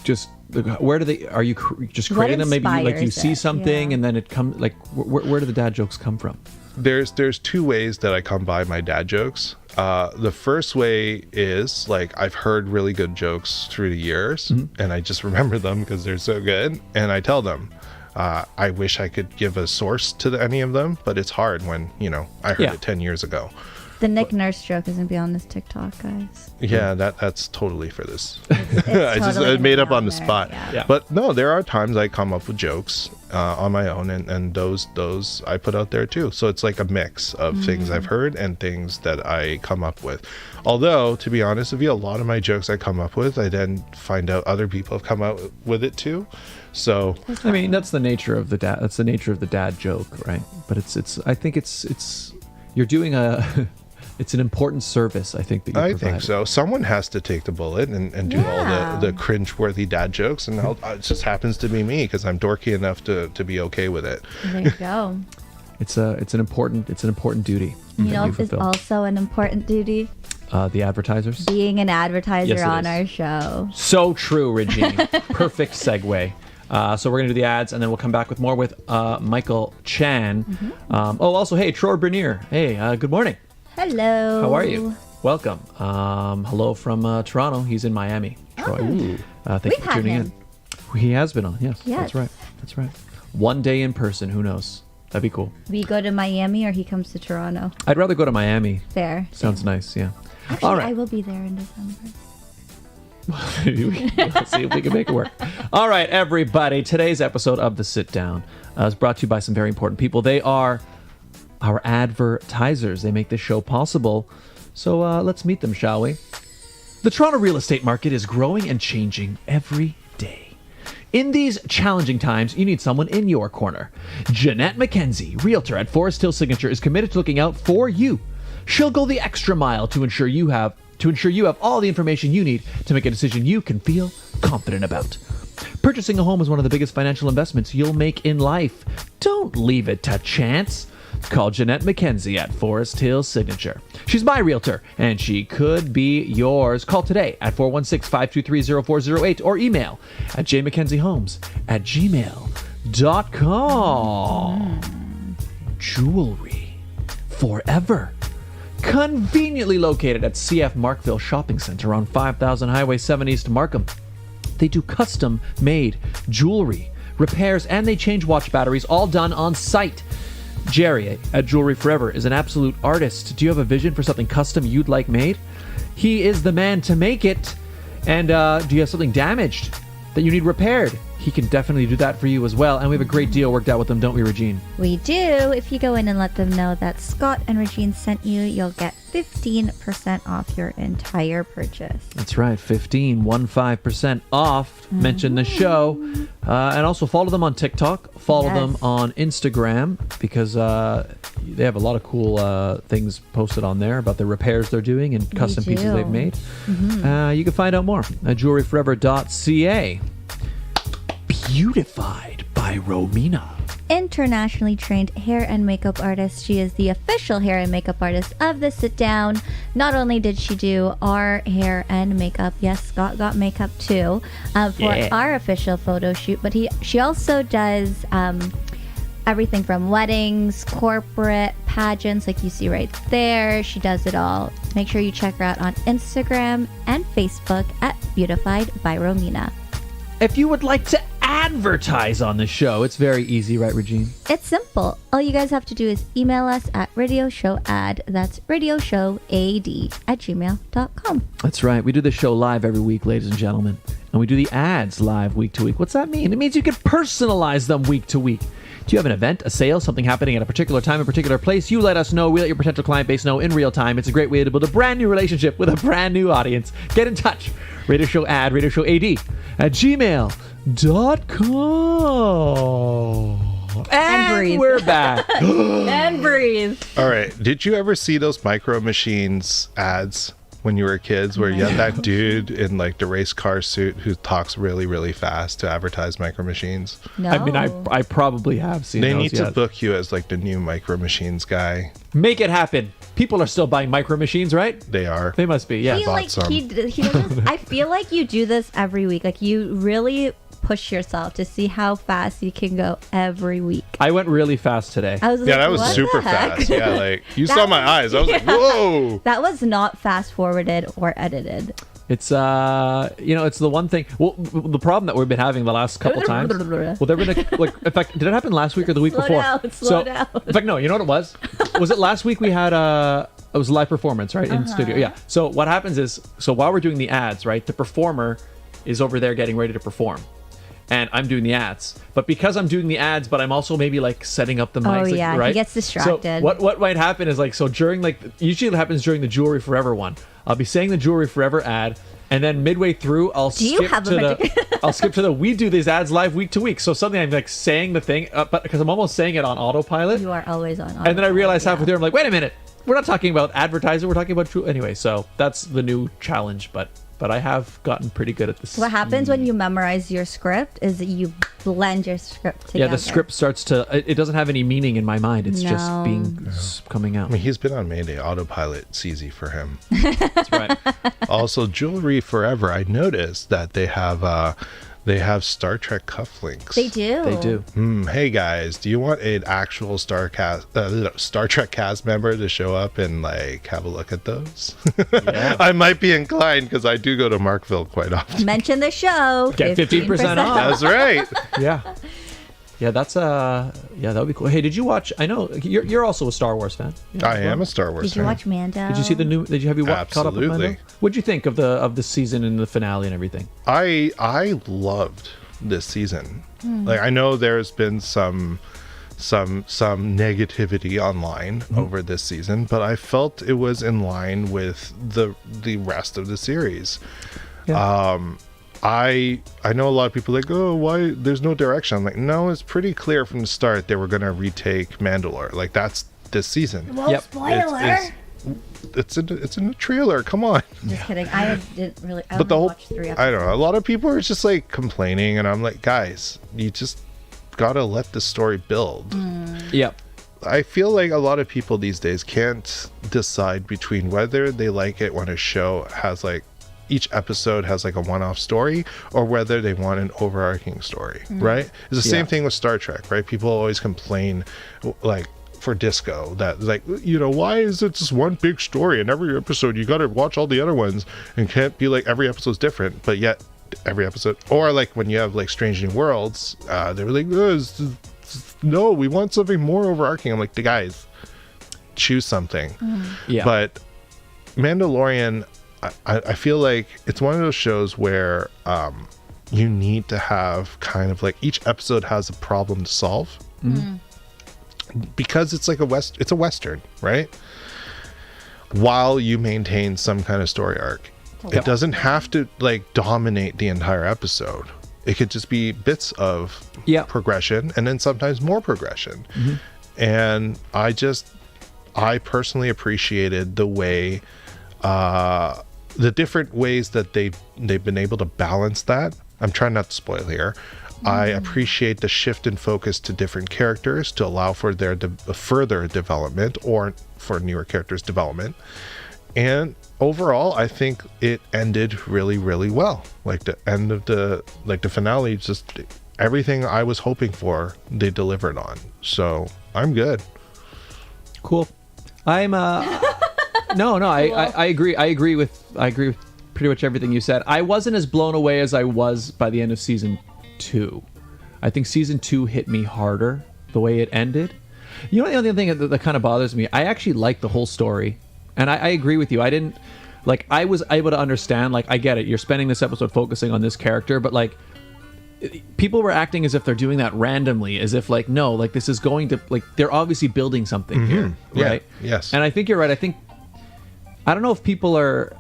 just are you just What creating them? Maybe you inspires see it? something Yeah. and then it comes where do the dad jokes come from? There's two ways that I come by my dad jokes. The first way is I've heard really good jokes through the years, and I just remember them because they're so good, and I tell them. I wish I could give a source to any of them, but it's hard when I heard it 10 years ago. The Nick Nurse joke isn't be on this TikTok, guys. Yeah, that's totally for this. It's I just totally made gonna up be on the there, spot. yeah. But no, there are times I come up with jokes on my own, and those I put out there too. So it's like a mix of things I've heard and things that I come up with. Although, to be honest with you, a lot of my jokes I come up with, I then find out other people have come out with it too. So I mean, that's the nature of the dad. That's the nature of the dad joke, right? But I think it's you're doing it's an important service, I think, that you provide. I think so. Someone has to take the bullet and do all the cringe-worthy dad jokes, and it just happens to be me because I'm dorky enough to be okay with it. There you go. It's an important duty. You that know, it's fulfill. also an important duty. The advertisers. Being an advertiser Yes, it on is. our show. So true, Regine. Perfect segue. So we're going to do the ads, and then we'll come back with more with Michael Chan. Also, hey, Troy Bernier. Hey, good morning. Hello. How are you? Welcome. Hello from Toronto. He's in Miami. Troy. Thank you We've for had tuning him. in. He has been on. Yes, Yes. That's right. One day in person. Who knows? That'd be cool. We go to Miami or he comes to Toronto. I'd rather go to Miami. Fair. Sounds nice. Yeah. Actually, All right. I will be there in December. Let's see if we can make it work. All right, everybody. Today's episode of The Sit Down is brought to you by some very important people. They are our advertisers. They make this show possible. So let's meet them, shall we? The Toronto real estate market is growing and changing every day. In these challenging times, you need someone in your corner. Jeanette McKenzie, Realtor at Forest Hill Signature, is committed to looking out for you. She'll go the extra mile to ensure you have all the information you need to make a decision you can feel confident about. Purchasing a home is one of the biggest financial investments you'll make in life. Don't leave it to chance. Call Jeanette McKenzie at Forest Hill Signature. She's my realtor, and she could be yours. Call today at 416-523-0408 or email at jmckenziehomes@gmail.com. Jewelry forever. Conveniently located at CF Markville Shopping Center on 5000 Highway 7 East Markham. They do custom-made jewelry, repairs, and they change watch batteries, all done on site. Jerry at Jewelry Forever is an absolute artist. Do you have a vision for something custom you'd like made? He is the man to make it. And do you have something damaged? that you need repaired, he can definitely do that for you as well. And we have a great deal worked out with them, don't we, Regine? We do. If you go in and let them know that Scott and Regine sent you, you'll get 15% off your entire purchase. That's right, 15% off. Mention the show. And also follow them on TikTok. Follow them on Instagram, because they have a lot of cool things posted on there about the repairs they're doing and custom pieces they've made. You can find out more at jewelryforever.ca. Beautified by Romina. Internationally trained hair and makeup artist. She is the official hair and makeup artist of the Sit Down. Not only did she do our hair and makeup, yes, Scott got makeup too, for our official photo shoot, but she also does everything from weddings, corporate, pageants, like you see right there. She does it all. Make sure you check her out on Instagram and Facebook at Beautified by Romina. If you would like to advertise on the show, it's very easy, right, Regine? It's simple. All you guys have to do is email us at radioshowad, that's radioshowad@gmail.com. That's right. We do this show live every week, ladies and gentlemen. And we do the ads live week to week. What's that mean? It means you can personalize them week to week. Do you have an event, a sale, something happening at a particular time, a particular place? You let us know. We let your potential client base know in real time. It's a great way to build a brand new relationship with a brand new audience. Get in touch. Radio Show Ad, Radio Show AD at gmail.com. And breathe. We're back. And breathe. All right. Did you ever see those Micro Machines ads when you were kids, where you had that dude in like the race car suit who talks really, really fast to advertise Micro Machines? No. I mean, I probably have seen They those, need to book you as like the new Micro Machines guy. Make it happen. People are still buying Micro Machines, right? They are. They must be, yeah. He doesn't, I feel like you do this every week. Like, you really push yourself to see how fast you can go every week. I went really fast today. I was like, That was what super the heck? fast. Yeah, like you saw my eyes. I was like, whoa. That was not fast forwarded or edited. It's it's the one thing. Well, the problem that we've been having the last couple times. Well, there been in fact, did it happen last week or the week before? Slow down. In fact, no. You know what it was? Was it last week we had it was a live performance, right, in studio? Yeah. So what happens is, while we're doing the ads, right, the performer is over there getting ready to perform. And I'm doing the ads, but because I'm doing the ads, but I'm also maybe like setting up the mics, right? He gets distracted. So what might happen is during usually it happens during the Jewelry Forever one. I'll be saying the Jewelry Forever ad, and then midway through I'll skip to the we do these ads live week to week. So suddenly I'm like saying the thing, but because I'm almost saying it on autopilot. You are always on autopilot. And then I realize halfway through I'm like, wait a minute, we're not talking about advertising, we're talking about anyway. So that's the new challenge, but I have gotten pretty good at this. What happens when you memorize your script is that you blend your script together. Yeah, the script starts to, it doesn't have any meaning in my mind. It's just coming out. I mean, he's been on Mayday. Autopilot. It's easy for him. That's right. Also, Jewelry Forever, I noticed that they have Star Trek cufflinks. They do. They do. Hey guys, do you want an actual Star Trek cast member to show up and like have a look at those? Yeah. I might be inclined because I do go to Markville quite often. Mention the show. Get 15% off. That's right. Yeah. Yeah, that's that would be cool. Hey, did you watch? I know you're also a Star Wars fan. Yeah, I am a Star Wars fan. Did you watch Mando? Did you see the new? Have you caught up with Mando? What'd you think of the season and the finale and everything? I loved this season. Like, I know there's been some negativity online over this season, but I felt it was in line with the rest of the series. Yeah. I know a lot of people are like, oh, why there's no direction. I'm like, no, it's pretty clear from the start they were gonna retake Mandalore. Like, that's this season. Well, spoiler. It's in the trailer. Come on. Just kidding. I didn't really. I but the whole, watched 3 episodes. I don't know. A lot of people are just like complaining, and I'm like, guys, you just gotta let the story build. Yep. I feel like a lot of people these days can't decide between whether they like it when a show has like each episode has like a one-off story, or whether they want an overarching story, right? It's the same thing with Star Trek, right? People always complain, like for Disco, that like, why is it just one big story and every episode you got to watch all the other ones and can't be like every episode's different, but yet every episode, or like when you have like Strange New Worlds, they were like, no, we want something more overarching. I'm like, the guys, choose something. Yeah. But Mandalorian, I feel like it's one of those shows where you need to have kind of like each episode has a problem to solve. Because it's like it's a Western, right? While you maintain some kind of story arc. It doesn't have to like dominate the entire episode. It could just be bits of progression and then sometimes more progression. And I personally appreciated the way, the different ways that they've been able to balance that. I'm trying not to spoil here. I appreciate the shift in focus to different characters to allow for their further development or for newer characters' development. And overall, I think it ended really, really well. Like the end of the finale, just everything I was hoping for, they delivered on. So I'm good. Cool. I'm I agree. I agree with pretty much everything you said. I wasn't as blown away as I was by the end of season 2. I think season 2 hit me harder the way it ended. You know, the other thing that kind of bothers me, I actually like the whole story. And I agree with you. I didn't, like, I was able to understand, like, I get it. You're spending this episode focusing on this character, but, like, people were acting as if they're doing that randomly, as if, like, no, like, this is going to, like, they're obviously building something here, right? Yes. And I think you're right. I don't know if people are,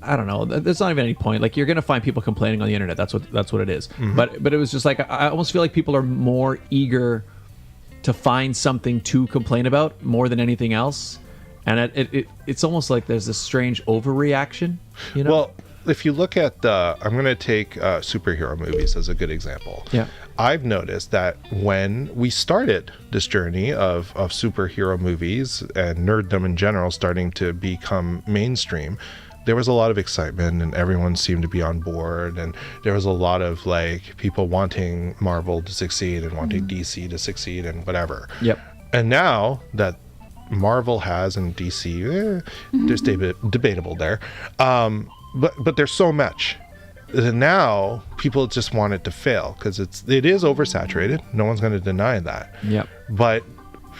I don't know. There's not even any point. Like, you're going to find people complaining on the internet. That's what it is. But it was just like, I almost feel like people are more eager to find something to complain about more than anything else. And it's almost like there's this strange overreaction, you know? Well, if you look at I'm going to take superhero movies as a good example. Yeah. I've noticed that when we started this journey of superhero movies and nerddom in general starting to become mainstream, there was a lot of excitement and everyone seemed to be on board. And there was a lot of like people wanting Marvel to succeed and wanting DC to succeed and whatever. Yep. And now that Marvel has and DC, there's debatable there. But there's so much. And now people just want it to fail because it is oversaturated. No one's going to deny that. Yep. But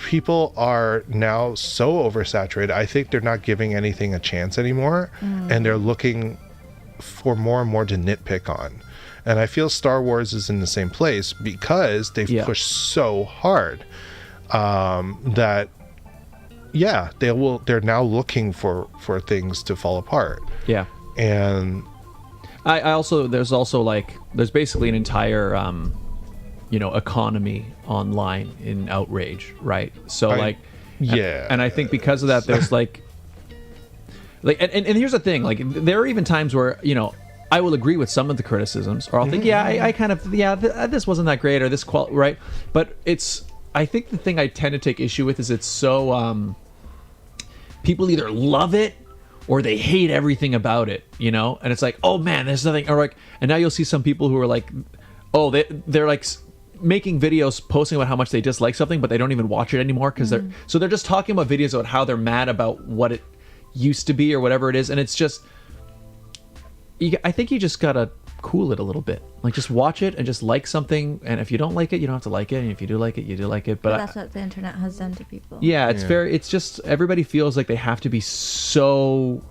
people are now so oversaturated. I think they're not giving anything a chance anymore, and they're looking for more and more to nitpick on. And I feel Star Wars is in the same place because they've pushed so hard that. Yeah, they're now looking for things to fall apart. Yeah. And I also there's basically an entire economy online in outrage, right? So and I think because of that there's and here's the thing, like there are even times where, I will agree with some of the criticisms, or I'll think, this wasn't that great, or this right? But I think the thing I tend to take issue with is it's so people either love it or they hate everything about it, and it's like, oh man, there's nothing, or like, and now you'll see some people who are like, oh, they're like making videos posting about how much they dislike something, but they don't even watch it anymore because they're just talking about videos about how they're mad about what it used to be or whatever it is, and it's just, I think you just gotta cool it a little bit. Like, just watch it and just like something, and if you don't like it, you don't have to like it, and if you do like it, you do like it. But that's what the internet has done to people. It's just everybody feels like they have to be so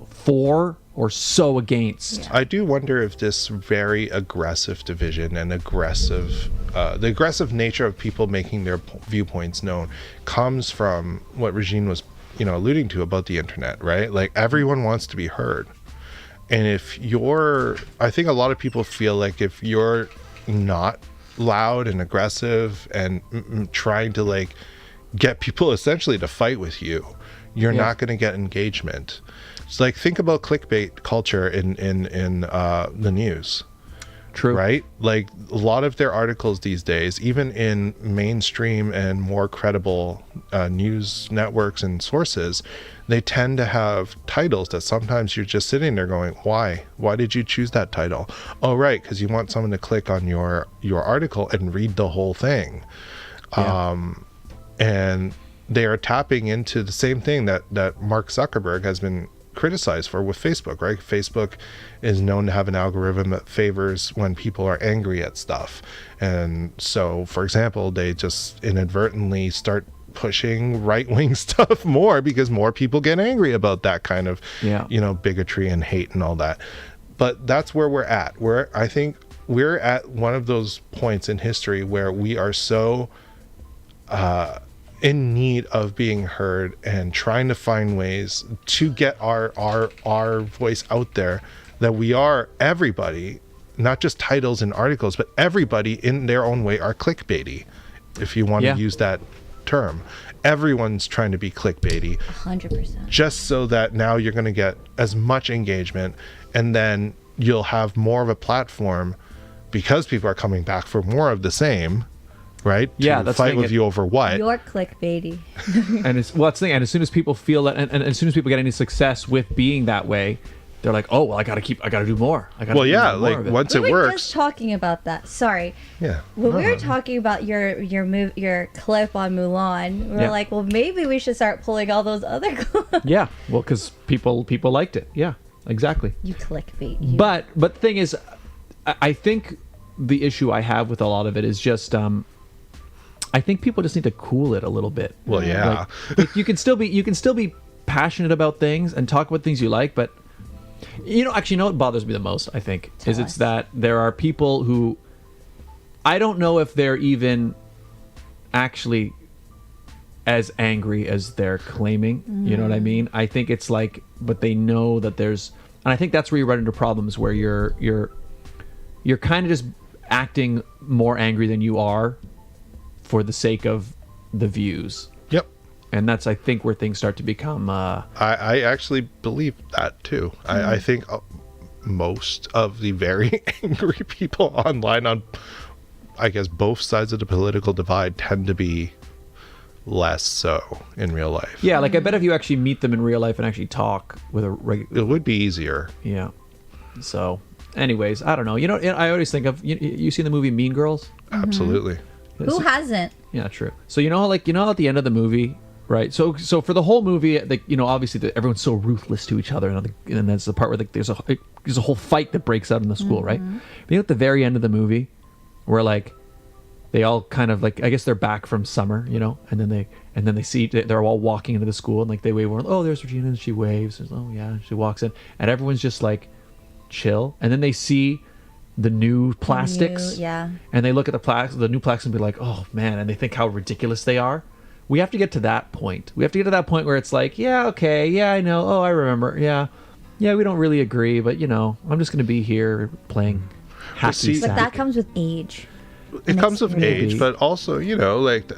for or so against. I do wonder if this very aggressive division and the aggressive nature of people making their viewpoints known comes from what Regine was alluding to about the internet, right? Like, everyone wants to be heard. And I think a lot of people feel like if you're not loud and aggressive and trying to like get people essentially to fight with you, you're not going to get engagement. It's like, think about clickbait culture in the news. True. Right? Like, a lot of their articles these days, even in mainstream and more credible news networks and sources, they tend to have titles that sometimes you're just sitting there going, why? Why did you choose that title? Oh, right, because you want someone to click on your article and read the whole thing. Yeah. And they are tapping into the same thing that Mark Zuckerberg has been criticized for with Facebook, right? Facebook is known to have an algorithm that favors when people are angry at stuff. And so, for example, they just inadvertently start pushing right-wing stuff more because more people get angry about that kind of, bigotry and hate and all that. But that's where we're at. I think we're at one of those points in history where we are so in need of being heard and trying to find ways to get our voice out there, that we are everybody, not just titles and articles, but everybody in their own way are clickbaity, if you want to use that term. Everyone's trying to be clickbaity 100%, just so that now you're going to get as much engagement, and then you'll have more of a platform because people are coming back for more of the same, right? Yeah, to fight with you over what? You're clickbaity. And it's the thing. And as soon as people feel that, and as soon as people get any success with being that way, they're like, oh, well, I got to do more. Once it we were works. just talking about that. Sorry. Yeah. When we were talking about your clip on Mulan, we were like, well, maybe we should start pulling all those other clips. Yeah. Well, because people liked it. Yeah. Exactly. You clickbait. But the thing is, I think the issue I have with a lot of it is just, I think people just need to cool it a little bit. Well, yeah. Like, you can still be passionate about things and talk about things you like, but actually, what bothers me the most, I think, it's that there are people who, I don't know if they're even actually as angry as they're claiming. You know what I mean? I think it's like, but they know that there's, and I think that's where you run into problems where you're kind of just acting more angry than you are for the sake of the views. Yep. And that's, I think, where things start to become... I actually believe that, too. I think most of the very angry people online on, I guess, both sides of the political divide tend to be less so in real life. Yeah, like, I bet if you actually meet them in real life and actually talk with a regular... It would be easier. Yeah. So, anyways, I don't know. I always think of... You seen the movie Mean Girls? Absolutely. Who hasn't? Yeah, true. So, at the end of the movie... Right, so for the whole movie, obviously everyone's so ruthless to each other, and that's the part where there's a whole fight that breaks out in the school, right? But at the very end of the movie, where they all kind of I guess they're back from summer, and then they see they're all walking into the school, and they wave, oh, there's Regina, and she waves, and, oh yeah, she walks in, and everyone's just chill, and then they see the new plastics, and they look at the new plastics and be like, oh man, and they think how ridiculous they are. We have to get to that point. We have to get to that point where it's like, yeah, okay, yeah, I know. Oh, I remember. Yeah, we don't really agree, but I'm just going to be here playing happy. But that comes with age. It comes with age, but also,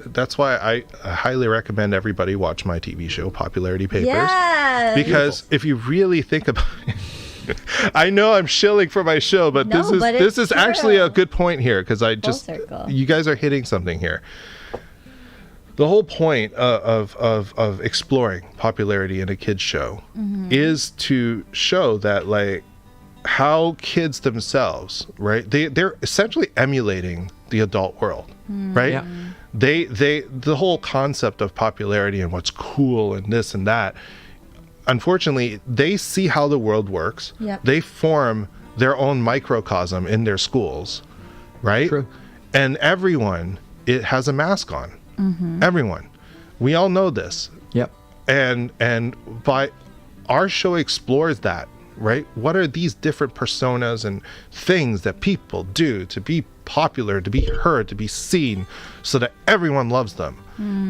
that's why I highly recommend everybody watch my TV show, Popularity Papers. Yes. Because if you really think about it, I know I'm shilling for my show, but this is actually a good point here, because you guys are hitting something here. The whole point of exploring popularity in a kids show is to show that how kids themselves, right? They're essentially emulating the adult world, right? Yeah. The whole concept of popularity and what's cool and this and that, unfortunately, they see how the world works. Yep. They form their own microcosm in their schools, right? True. And everyone, it has a mask on. Everyone, we all know this. Yep. And by our show explores that, right? What are these different personas and things that people do to be popular, to be heard, to be seen, so that everyone loves them?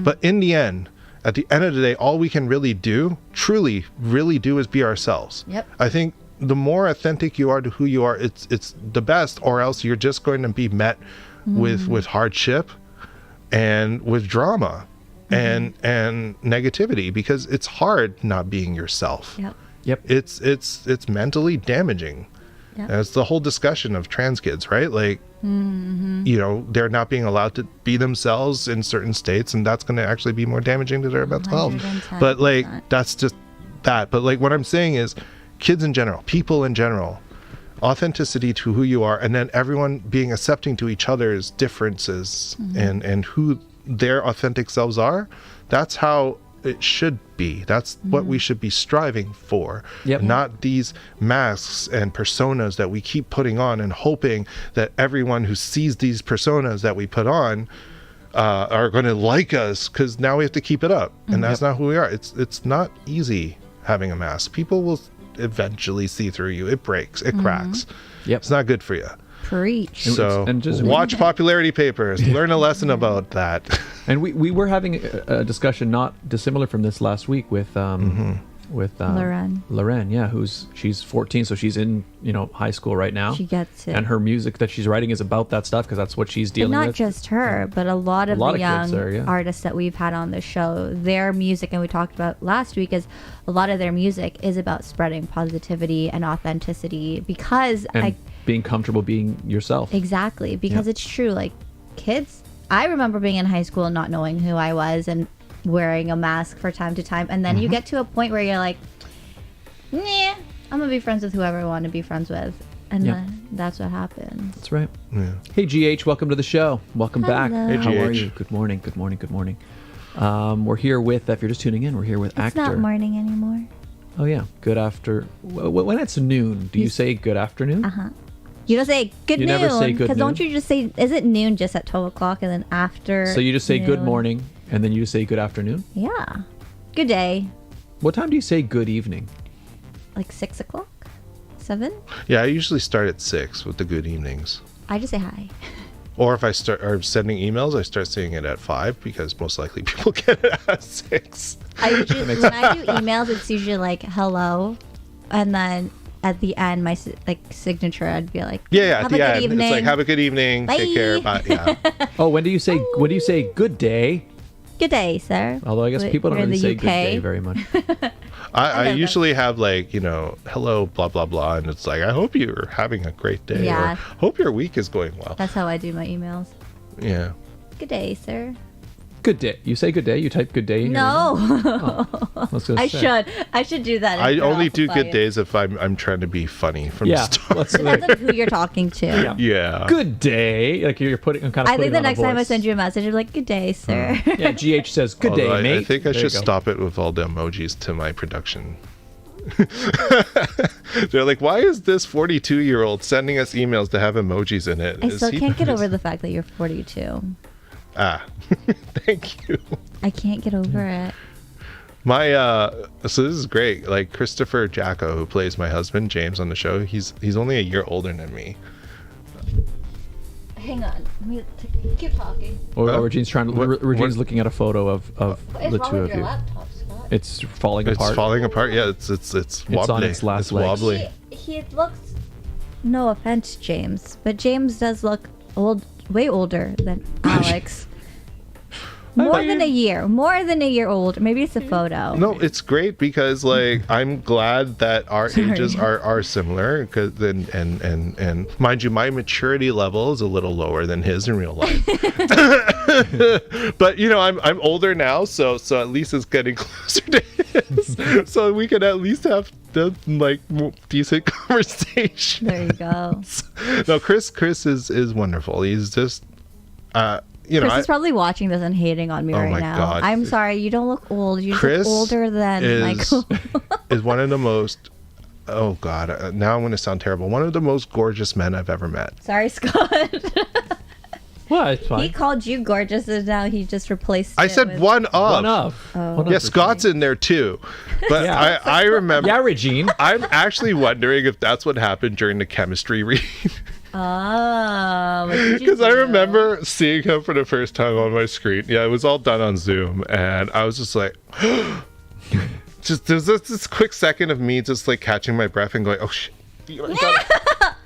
But in the end, at the end of the day, all we can really do, truly really do, is be ourselves. Yep. I think the more authentic you are to who you are, it's the best, or else you're just going to be met with hardship and with drama and negativity, because it's hard not being yourself. Yep. It's mentally damaging. Yep. And it's the whole discussion of trans kids, right? They're not being allowed to be themselves in certain states, and that's going to actually be more damaging to their mental health. But that's just that. But what I'm saying is, kids in general, people in general, authenticity to who you are, and then everyone being accepting to each other's differences and who their authentic selves are. That's how it should be. That's what we should be striving for. Yep. Not these masks and personas that we keep putting on and hoping that everyone who sees these personas that we put on are going to like us, because now we have to keep it up, and that's not who we are. It's not easy having a mask. People will eventually see through you. It breaks. It cracks. Yep. It's not good for you. Preach. So and just watch Popularity Papers. Learn a lesson about that. And we were having a discussion not dissimilar from this last week with Loren, yeah, she's 14, so she's in high school right now. She gets it. And her music that she's writing is about that stuff because that's what she's dealing with. And not just her, but a lot of the young artists that we've had on the show, their music, and we talked about last week, is a lot of their music is about spreading positivity and authenticity because being comfortable being yourself. Exactly, because it's true. Like kids, I remember being in high school and not knowing who I was and wearing a mask for time to time, and then you get to a point where you're like, nah, I'm gonna be friends with whoever I want to be friends with, and then that's what happens. That's right. Yeah. Hey GH, welcome to the show. Welcome back. Hey, How are GH. you? Good morning. We're here with, if you're just tuning in, we're here with It's actor. not morning anymore. Oh yeah, good after. When it's noon, do you say good afternoon? You don't say good You noon. never say good Because don't noon? you just say, is it noon just at 12 o'clock and then after? So you just say good noon? morning and then you just say good afternoon? Yeah. Good day. What time do you say good evening? Like 6 o'clock? 7? Yeah, I usually start at 6 with the good evenings. I just say hi. Or if I start sending emails, I start saying it at 5 because most likely people get it at 6. I usually, when I do emails, it's usually like hello, and then at the end, my signature, I'd be like, Yeah, have at a the good end. evening. It's like, have a good evening. Bye. Take care. Bye. Yeah. Oh, when do you say good day? Good day, sir. Although I guess people don't You're in really the say UK. good day very much. I usually have like, hello, blah, blah, blah. And it's like, I hope you're having a great day. Yeah. Or hope your week is going well. That's how I do my emails. Yeah. Good day, sir. Good day. You say good day? You type good day? in your No. email? I was gonna I say. should do that. I only do Falsify good it. days if I'm trying to be funny from Yeah. the start. Let's Depends on who you're talking to. Yeah. Good day. Like you're putting kind of. I think the on a next time I voice. send you a message, I'm like, good day, sir. Yeah, GH says good day, Although mate. I think I There you should go. stop it with all the emojis to my production. They're like, why is this 42-year-old sending us emails to have emojis in it? I Is still he- can't get over the fact that you're 42. Thank you. I can't get over it. My so this is great. Like Christopher Jacko, who plays my husband James on the show, he's only a year older than me. Hang on. Let me keep talking. Regine's what- looking at a photo of the two of you. laptop, Scott? It's falling It's apart. falling apart. Yeah, it's wobbly. on its last it's legs. wobbly. He looks. No offense, James, but James does look old, way older than Alex. More than a year old. Maybe it's a photo. No, it's great because like I'm glad that our ages are similar. Cause and mind you, my maturity level is a little lower than his in real life. But I'm older now, so at least it's getting closer to his. So we can at least have the decent conversation. There you go. No, Chris is wonderful. He's just Chris is probably watching this and hating on me Oh right my now. God. I'm sorry, you don't look old. You Chris look older than Michael. is one of the most, oh God, now I'm going to sound terrible. One of the most gorgeous men I've ever met. Sorry, Scott. Well, it's fine. He called you gorgeous and now he just replaced I it said with- one of. One of. Oh. One of Yeah, Regine. Scott's in there too. But Yeah. I remember. Yeah, Regine. I'm actually wondering if that's what happened during the chemistry read. Oh, what did you Because I do? remember seeing him for the first time on my screen. Yeah, it was all done on Zoom. And I was just like, there's this quick second of me just like catching my breath and going, oh shit.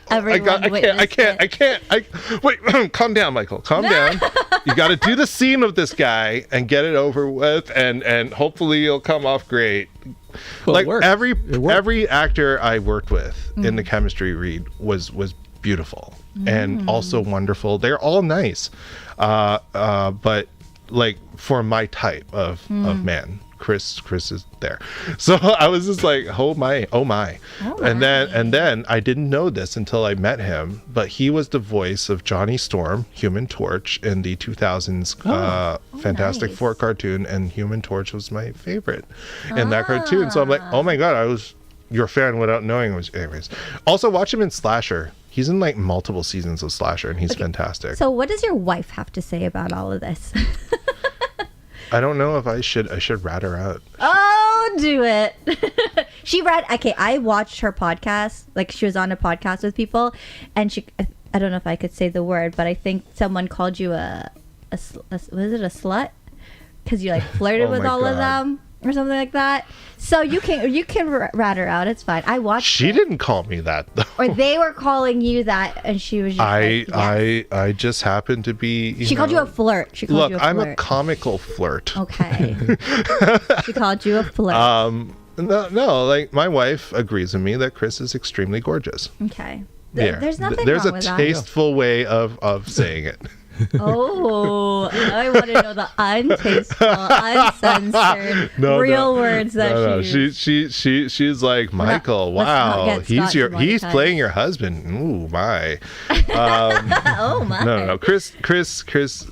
Everyone witnessed it. I can't. Wait, calm down, Michael. Calm down. You got to do the scene with this guy and get it over with, and hopefully it'll come off great. Well, Like it worked. every It worked. every actor I worked with in the chemistry read was beautiful and also wonderful. They're all nice, but like for my type of man. Chris is there. So I was just like, oh my. And then I didn't know this until I met him, but he was the voice of Johnny Storm, Human Torch, in the 2000s Fantastic nice. Four cartoon, and Human Torch was my favorite in that cartoon. So I'm like, oh my God, I was your fan without knowing it was. Anyways, also watch him in Slasher. He's in like multiple seasons of Slasher, and he's fantastic. So what does your wife have to say about all of this? I don't know if I should rat her out. Oh, Don't do it. I watched her podcast. Like, she was on a podcast with people, and I don't know if I could say the word, but I think someone called you was it a slut? Because you like flirted with all of them or something like that. So you can rat her out. It's fine. I watched. She didn't call me that though. Or they were calling you that, and she was just I just happened to be. She called you a flirt. Look, I'm a comical flirt. Okay. She called you a flirt. No, like my wife agrees with me that Chris is extremely gorgeous. Okay. There. There's nothing There's wrong with that. There's a tasteful way of saying it. Oh, I want to know the untasteful, uncensored, real words that she used. She's like, Michael, wow, he's playing your husband. Ooh, my. Oh my. No. Chris,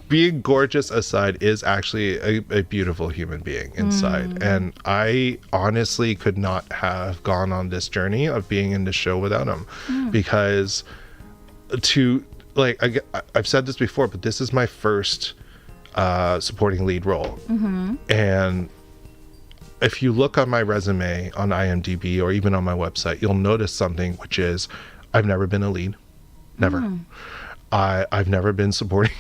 being gorgeous aside, is actually a beautiful human being inside. And I honestly could not have gone on this journey of being in the show without him. Because I've said this before, but this is my first supporting lead role. And if you look on my resume on IMDb or even on my website, you'll notice something, which is I've never been a lead. Never. I've never been supporting,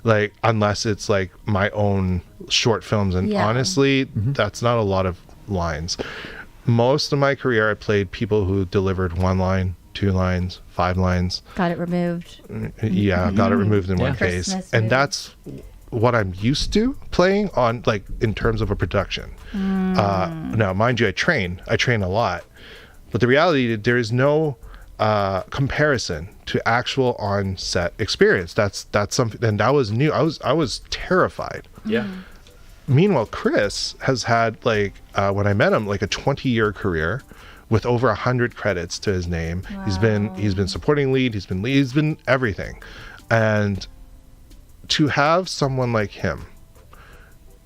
like, unless it's like my own short films. And honestly, that's not a lot of lines. Most of my career, I played people who delivered 1 line, 2 lines, 5 lines. Got it removed. Yeah, got it removed in one case. And that's what I'm used to playing on, like, in terms of a production. Now, mind you, I train a lot. But the reality, there is no comparison to actual on-set experience. That's something, and that was new. I was terrified. Yeah. Meanwhile, Chris has had, like, when I met him, like a 20-year career with over 100 credits to his name. Wow. He's been supporting lead, he's been everything. And to have someone like him,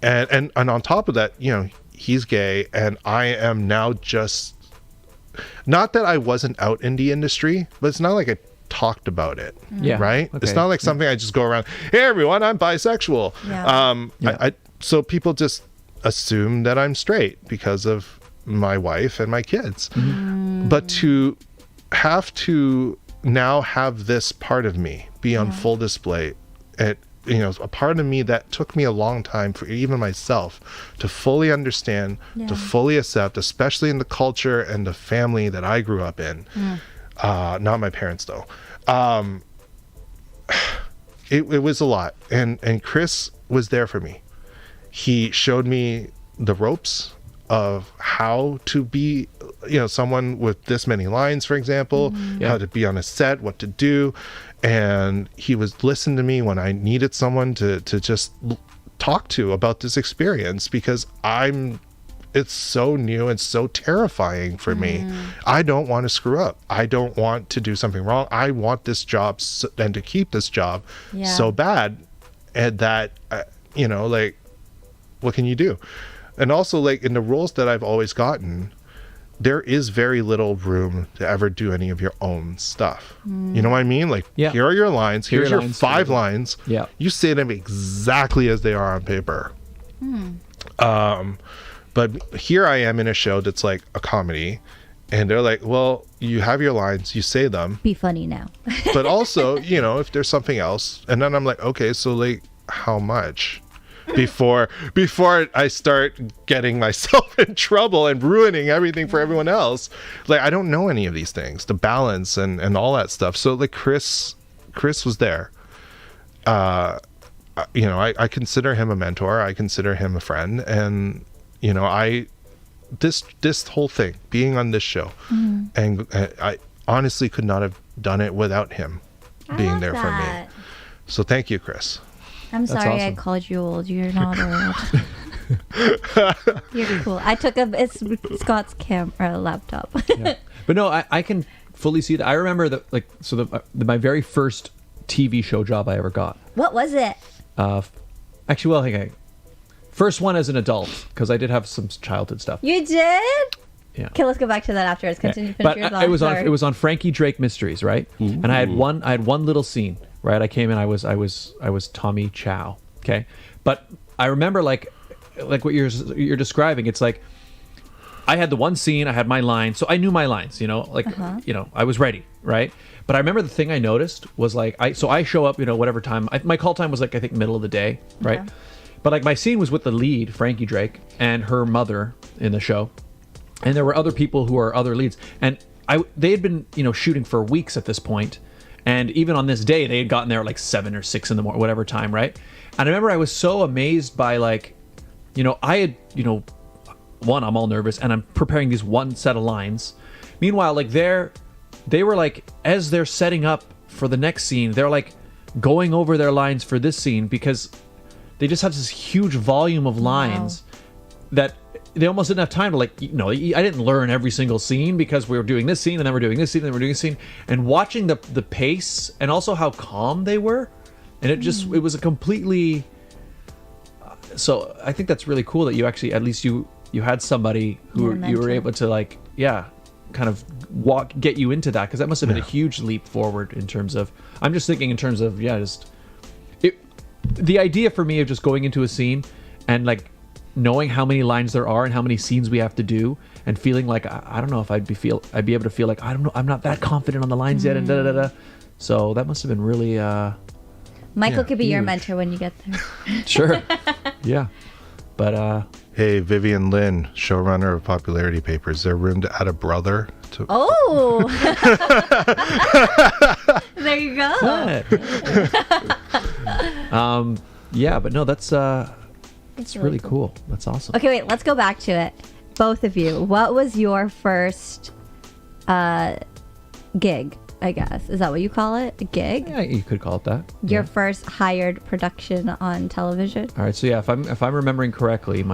and on top of that, you know, he's gay, and I am now just, not that I wasn't out in the industry, but it's not like I talked about it. Yeah. Right? Okay. It's not like something I just go around, hey everyone, I'm bisexual. Yeah. So people just assume that I'm straight because of my wife and my kids. But to have to now have this part of me be on full display, a part of me that took me a long time for even myself to fully understand, to fully accept, especially in the culture and the family that I grew up in. Not my parents though. It was a lot, and Chris was there for me. He showed me the ropes of how to be, someone with this many lines, for example, how to be on a set, what to do. And he was listening to me when I needed someone to just talk to about this experience, because it's so new and so terrifying for me. I don't want to screw up. I don't want to do something wrong. I want this job and to keep this job so bad, and that, what can you do? And also, like, in the roles that I've always gotten, there is very little room to ever do any of your own stuff. You know what I mean? Like, here are your lines. Here's your 5 lines. Yeah. You say them exactly as they are on paper. But here I am in a show that's like a comedy, and they're like, well, you have your lines, you say them. Be funny now. But also, if there's something else. And then I'm like, okay, so, like, how much? Before I start getting myself in trouble and ruining everything for everyone else. Like, I don't know any of these things, the balance and all that stuff. So, like, Chris was there. I consider him a mentor. I consider him a friend. And, this whole thing, being on this show, and I honestly could not have done it without him being there for me. So thank you, Chris. I'm sorry awesome. I called you old. You're not old. You're cool. I took it's Scott's laptop. But no, I can fully see that. I remember that, my very first TV show job I ever got. What was it? First one as an adult, because I did have some childhood stuff. You did? Yeah. Okay, let's go back to that afterwards. Continue. But it was on Frankie Drake Mysteries, right? Ooh. And I had one little scene, right? I came in, I was Tommy Chow. Okay. But I remember, like, like what you're describing. It's like I had the one scene, I had my line, so I knew my lines. Like I was ready, right? But I remember the thing I noticed was like I show up, whatever time. My call time was like I think middle of the day, right? Okay. But like my scene was with the lead, Frankie Drake, and her mother in the show, and there were other people who are other leads, and they had been shooting for weeks at this point, and even on this day they had gotten there at like 7 or 6 in the morning, whatever time, right? And I remember I was so amazed by like, I had one, I'm all nervous and I'm preparing these one set of lines. Meanwhile, like they were like, as they're setting up for the next scene, they're like going over their lines for this scene because they just have this huge volume of lines that they almost didn't have time to I didn't learn every single scene because we were doing this scene and then we're doing this scene and then we're doing this scene, and watching the pace and also how calm they were, and it was a completely. So I think that's really cool that you actually, at least you had somebody who you were able to kind of get you into that, because that must have been a huge leap forward in terms of, I'm just thinking in terms of the idea for me of just going into a scene and like knowing how many lines there are and how many scenes we have to do, and feeling like I don't know if I'd be able to feel like I don't know, I'm not that confident on the lines yet, and da da da. So that must have been really Michael could be your mentor when you get there. Sure. Yeah. But hey, Vivian Lynn, showrunner of Popularity Papers, is there room to add a brother to? Oh. There you go. Yeah, but no, that's really cool. That's awesome. Okay, wait, let's go back to it. Both of you, what was your first gig, I guess? Is that what you call it? A gig? Yeah, you could call it that. Your first hired production on television? All right, so yeah, if I'm remembering correctly,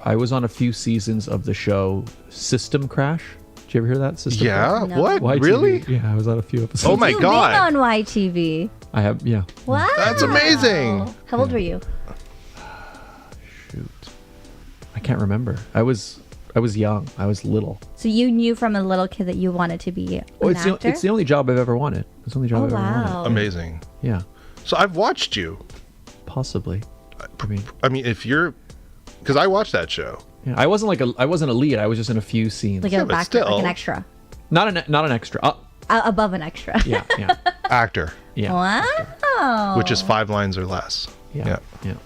I was on a few seasons of the show System Crash. Did you ever hear that? System Crash? No. What? YTV. Really? Yeah, I was on a few episodes. Oh my God. You've been on YTV. I have, yeah. Wow. That's amazing. How old were you? Shoot. I can't remember. I was young. I was little. So you knew from a little kid that you wanted to be an actor? It's the only job I've ever wanted. It's the only job I've ever wanted. Amazing. Yeah. So I've watched you. Possibly. I mean, if you're, because I watched that show. Yeah, I wasn't a lead. I was just in a few scenes. Like a background, like an extra. Not an extra. Above an extra. Yeah. Actor. Yeah. Wow. Which is 5 lines or less. Yeah.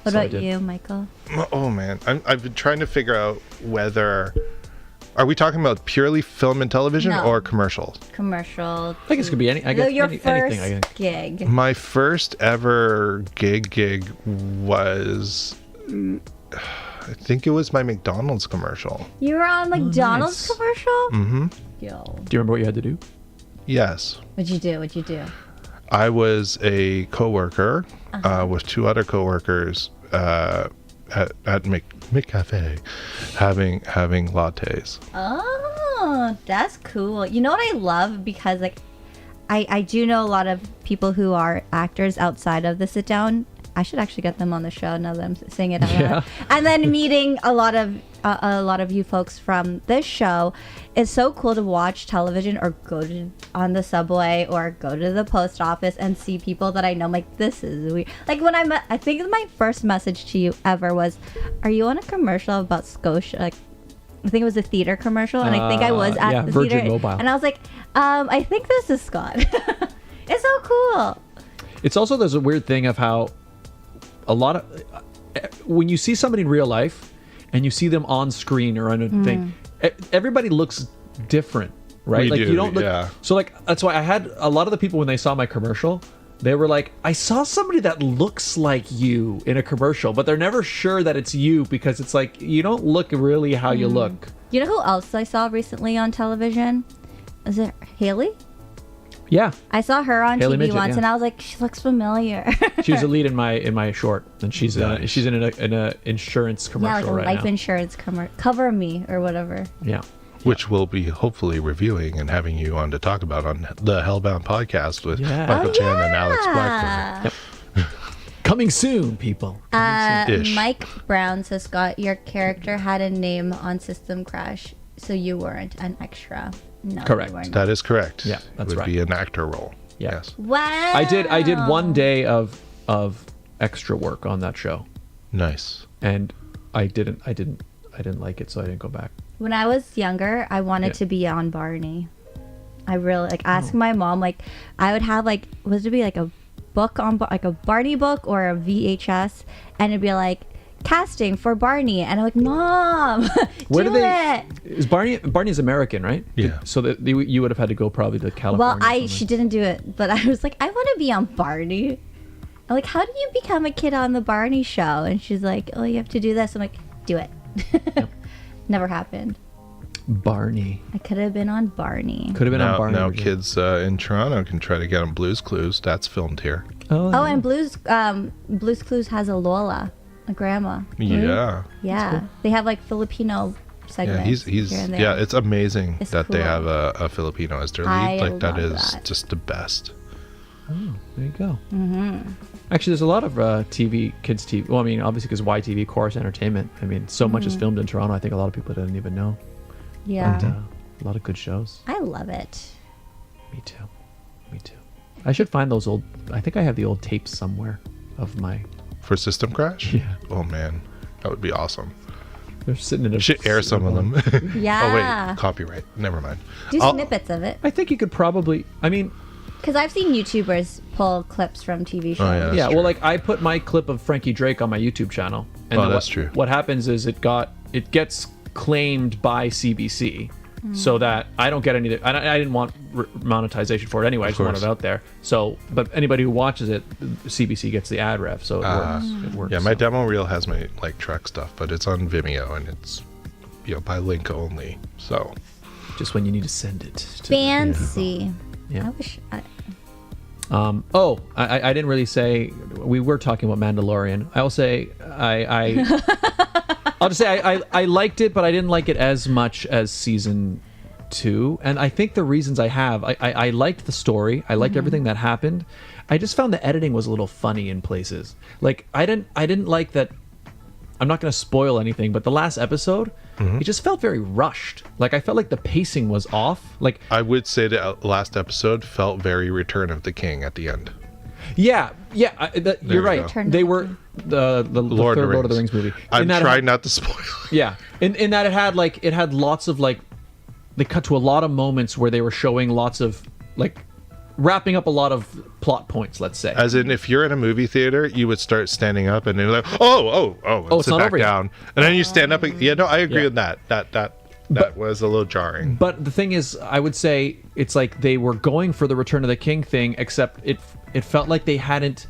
What about you, Michael? Oh man, I've been trying to figure out whether, are we talking about purely film and television or commercials? Commercial. I guess it could be anything. I think. Gig. My first ever gig was, I think it was my McDonald's commercial. You were on McDonald's commercial? Mm-hmm. Yo. Do you remember what you had to do? Yes. What'd you do? I was a coworker with 2 other coworkers at McCafe having lattes. Oh, that's cool. You know what I love? Because I do know a lot of people who are actors outside of the sit down. I should actually get them on the show now that I'm saying it out loud. And then meeting a lot of you folks from this show. It's so cool to watch television or go on the subway or go to the post office and see people that I know. I'm like, this is weird. Like when I think my first message to you ever was, are you on a commercial about Scotia? Like, I think it was a theater commercial, and I think I was at the Virgin theater. Mobile. And I was like, I think this is Scott. It's so cool. It's also, there's a weird thing of how a lot of, when you see somebody in real life and you see them on screen or on a thing, everybody looks different, right? You don't look. So that's why I had a lot of the people, when they saw my commercial, they were like, I saw somebody that looks like you in a commercial, but they're never sure that it's you, because it's like, you don't look really how you look. You know who else I saw recently on television? Is it Haley? Yeah. I saw her on Haley TV Midget, once, and I was like, she looks familiar. She was a lead in my short, and she's in an insurance commercial right now. Yeah, like a life insurance commercial. Cover Me or whatever. Yeah. Which we'll be hopefully reviewing and having you on to talk about on the Hellbound podcast with Michael Chan and Alex Blackburn. Yep. Coming soon, people. Mike Brown says, Scott, your character had a name on System Crash, so you weren't an extra. No, correct. That is correct. Yeah, that's right. It would be an actor role. Yeah. Yes. Wow. I did one day of extra work on that show. Nice. And I didn't like it, so I didn't go back. When I was younger, I wanted to be on Barney. I really like ask my mom, like I would have like, was it be like a book on like a Barney book or a VHS, and it'd be like casting for Barney, and I'm like, Mom, it. Is Barney's American, right? Yeah. So that you would have had to go probably to California. Well, she didn't do it, but I was like, I want to be on Barney. I'm like, how do you become a kid on the Barney show? And she's like, oh, you have to do this. I'm like, do it. Yep. Never happened. Barney. I could have been on Barney. Could have been on Barney. Now kids in Toronto can try to get on Blue's Clues. That's filmed here. Oh, and Blue's Clues has a Lola, a grandma. Yeah. Yeah. Cool. They have like Filipino segments. Yeah, it's amazing that cool. they have a Filipino as their lead. Like that is just the best. Oh, there you go. Mm-hmm. Actually, there's a lot of kids TV. Well, I mean, obviously because YTV, Chorus Entertainment. I mean, so much is filmed in Toronto. I think a lot of people didn't even know. Yeah. And, a lot of good shows. I love it. Me too. I should find those old. I think I have the old tapes somewhere of my. For System Crash? Yeah. Oh man, that would be awesome. They're sitting in a. You should air some of them. Yeah. Oh wait, copyright. Never mind. Do snippets of it. I think you could probably. I mean. Because I've seen YouTubers pull clips from TV shows. Oh, yeah, well, like I put my clip of Frankie Drake on my YouTube channel, and that's true. What happens is it gets claimed by CBC, so that I don't get any. I didn't want monetization for it anyway. I just want it out there. So, but anybody who watches it, CBC gets the ad rev, so it works. It works. Yeah, my demo reel has my like truck stuff, but it's on Vimeo and it's by link only. So, just when you need to send it. Fancy. Yeah. I wish. I didn't really say. We were talking about Mandalorian. I'll say I'll just say I liked it, but I didn't like it as much as season 2. And I think the reasons I liked the story. I liked everything that happened. I just found the editing was a little funny in places. Like I didn't like that. I'm not going to spoil anything, but the last episode, it just felt very rushed. Like I felt like the pacing was off. Like I would say the last episode felt very Return of the King at the end. Yeah, you're right. They were the Lord of the Rings movie. I'm trying not to spoil. Yeah, in that it had lots of like, they cut to a lot of moments where they were showing lots of like, wrapping up a lot of plot points. Let's say, as in, if you're in a movie theater, you would start standing up and you're like, and sit back down, and then you stand up. Yeah, no, I agree with that. That was a little jarring. But the thing is, I would say it's like they were going for the Return of the King thing, except it felt like they hadn't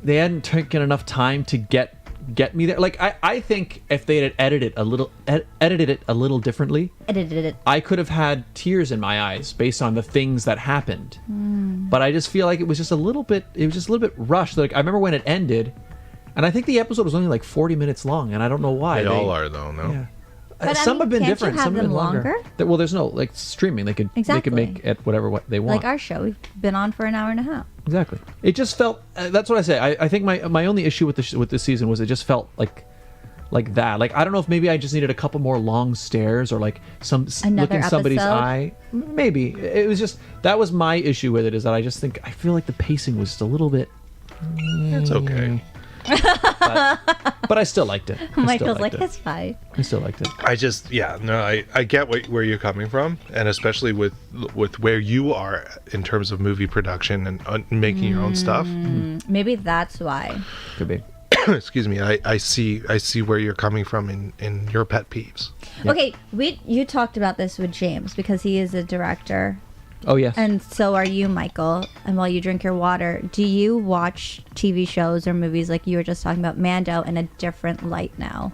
taken enough time to get me there. Like I think if they had edited it a little differently, I could have had tears in my eyes based on the things that happened. But I just feel like it was just a little bit rushed. Like I remember when it ended, and I think the episode was only like 40 minutes long, and I don't know why. They all are though, no? Yeah. But some have been can't different. You have some have been them longer. Well, there's no like streaming. They could make it whatever they want. Like our show, we've been on for an hour and a half. Exactly. It just felt. That's what I say. I think my only issue with this season was it just felt like that. Like I don't know if maybe I just needed a couple more long stares or like look in somebody's eye. Maybe it was just that was my issue with it, is that I feel like the pacing was just a little bit. It's okay. But I still liked it. Michael's like, it's fine. I still liked it. I get where you're coming from, and especially with where you are in terms of movie production and making your own stuff. Maybe that's why. Could be. Excuse me. I see where you're coming from in your pet peeves. Yep. Okay, you talked about this with James because he is a director. Oh, yes. And so are you, Michael. And while you drink your water, do you watch TV shows or movies like you were just talking about Mando in a different light now?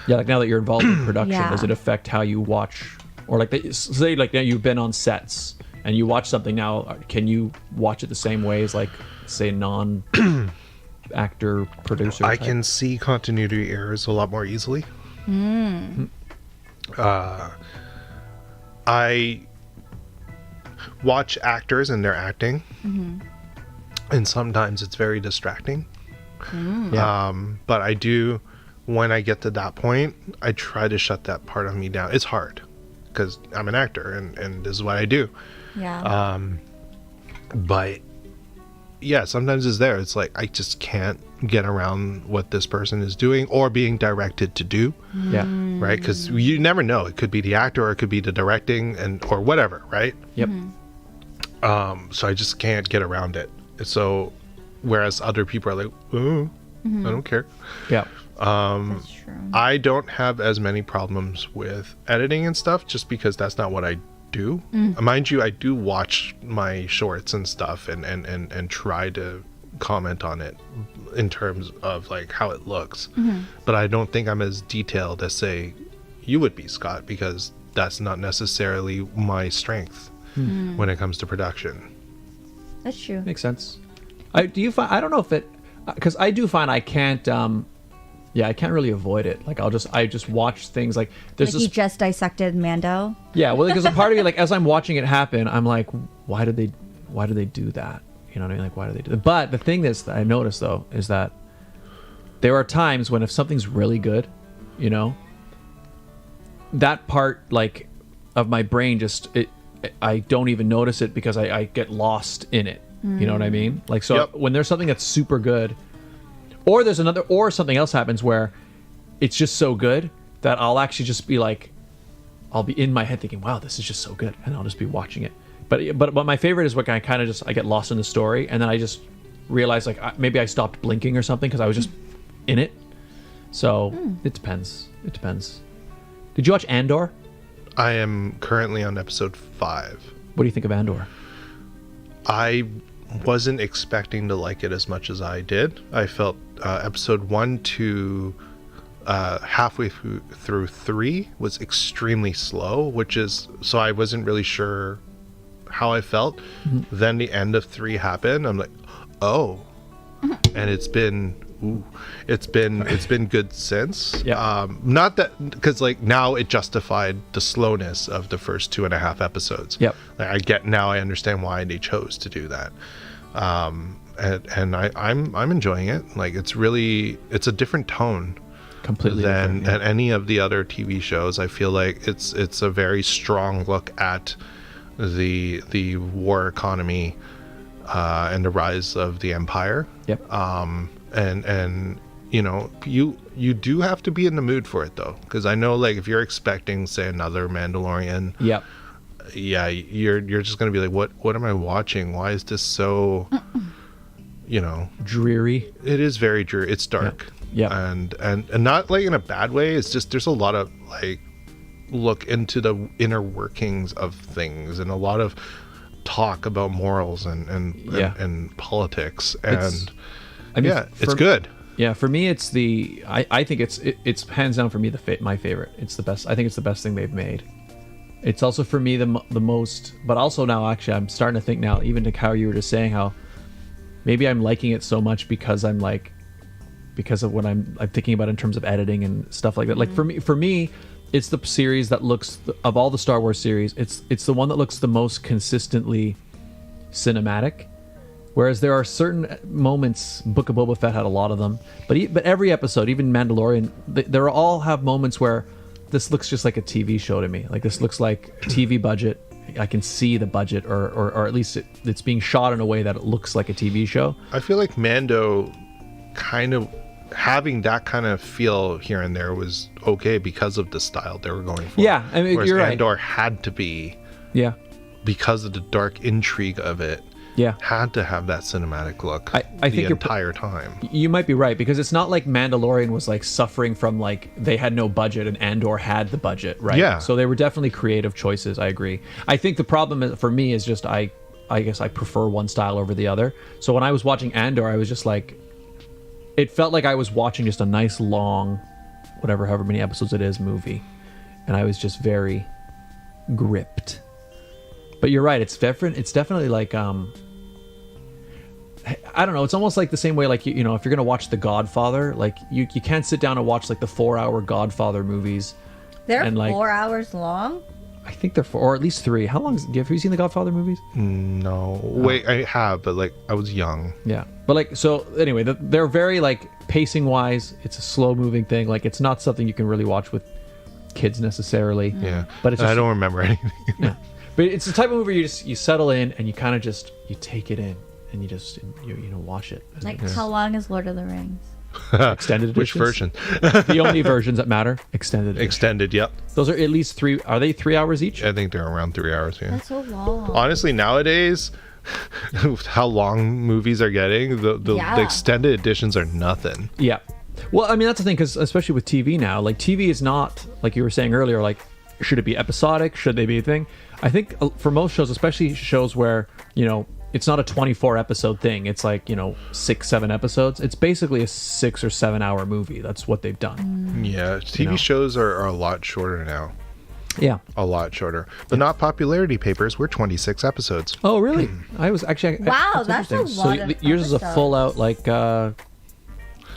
Yeah, like now that you're involved in production, does it affect how you watch? Or like, say like now you've been on sets and you watch something now, can you watch it the same way as like, say, non-actor, producer I type? can see continuity errors a lot more easily. I watch actors and their acting, and sometimes it's very distracting. But I do, when I get to that point, I try to shut that part of me down. It's hard because I'm an actor and this is what I do. Yeah. But sometimes it's there. It's like I just can't get around what this person is doing or being directed to do. Yeah. Right? Because you never know. It could be the actor or it could be the directing or whatever, right? Yep. So I just can't get around it. So whereas other people are like, oh, I don't care. Yeah. That's true. I don't have as many problems with editing and stuff just because that's not what I do. Mind you, I do watch my shorts and stuff and try to comment on it in terms of like how it looks. But I don't think I'm as detailed as say you would be, Scott, because that's not necessarily my strength when it comes to production. That's true. Makes sense. I don't know if it, because I do find I can't I can't really avoid it. Like I just watch things like there's Like you just dissected Mando. Yeah, well, because a part of me, like as I'm watching it happen, I'm like, why did they do that? You know what I mean? Like why do they do that? But the thing that I noticed though is that there are times when if something's really good, you know, that part like of my brain I don't even notice it because I get lost in it. You know what I mean? Like so when there's something that's super good. Or something else happens where it's just so good that I'll actually just be like, I'll be in my head thinking, wow, this is just so good. And I'll just be watching it. But my favorite is when I kind of I get lost in the story and then I just realize like maybe I stopped blinking or something because I was just in it. So it depends. It depends. Did you watch Andor? I am currently on episode 5. What do you think of Andor? I wasn't expecting to like it as much as I did. I felt episode 1 to halfway through 3 was extremely slow, so I wasn't really sure how I felt. Then the end of 3 happened. I'm like, oh, and it's been good since. Not that because like now it justified the slowness of the first 2.5 episodes. Like, I understand why they chose to do that. And I'm enjoying it. Like it's a different tone Completely than any of the other TV shows. I feel like it's a very strong look at the war economy and the rise of the empire. And you know, you do have to be in the mood for it though, because I know like if you're expecting say another Mandalorian, you're just gonna be like, what am I watching? Why is this so you know, dreary? It is very dreary. It's dark. And not like in a bad way. It's just there's a lot of like look into the inner workings of things and a lot of talk about morals and politics and it's good. Yeah, for me it's I think it's hands down for me my favorite. It's the best. I think it's the best thing they've made. It's also for me the most, but also now actually I'm starting to think now, even to how you were just saying how maybe I'm liking it so much because of what I'm thinking about in terms of editing and stuff like that. Like for me, it's the series that looks of all the Star Wars series, it's the one that looks the most consistently cinematic. Whereas there are certain moments, Book of Boba Fett had a lot of them, but every episode, even Mandalorian, they all have moments where this looks just like a TV show to me. Like this looks like a TV budget. I can see the budget, or at least it's being shot in a way that it looks like a TV show. I feel like Mando kind of having that kind of feel here and there was okay because of the style they were going for. Yeah, I mean, whereas you're right. Andor had to be, because of the dark intrigue of it. Had to have that cinematic look I think the entire time. You might be right, because it's not like Mandalorian was like suffering from like they had no budget and Andor had the budget, right? Yeah. So they were definitely creative choices. I agree. I think the problem for me is just I guess I prefer one style over the other. So when I was watching Andor, I was just like, it felt like I was watching just a nice long, however many episodes it is, movie, and I was just very gripped. But you're right. It's different. It's definitely like I don't know. It's almost like the same way, like, you know, if you're going to watch The Godfather, like you can't sit down and watch like the 4-hour Godfather movies. They're like, 4 hours long? I think they're 4, or at least 3. How long have you seen the Godfather movies? No. Wait, I have, but like I was young. Yeah. But like, so anyway, they're very like pacing wise. It's a slow moving thing. Like it's not something you can really watch with kids necessarily. Yeah. But it's just, I don't remember anything. Yeah. But it's the type of movie you settle in and you kind of just, you take it in. and you just watch it. Like, how long is Lord of the Rings? Extended editions. Which version? The only versions that matter, extended. Extended, yep. Those are at least 3. Are they 3 hours each? I think they're around 3 hours. Yeah. That's so long. Honestly, nowadays, how long movies are getting, the extended editions are nothing. Yeah. Well, I mean, that's the thing, because especially with TV now, like TV is not, like you were saying earlier, like, should it be episodic? Should they be a thing? I think for most shows, especially shows where, it's not a 24 episode thing. It's like, 6-7 episodes. It's basically a 6 or 7 hour movie. That's what they've done. Yeah. TV shows are a lot shorter now. Yeah. A lot shorter. But not Popularity Papers. We're 26 episodes. Oh, really? I was actually... Wow, that's a lot of yours is a episodes. full out, like,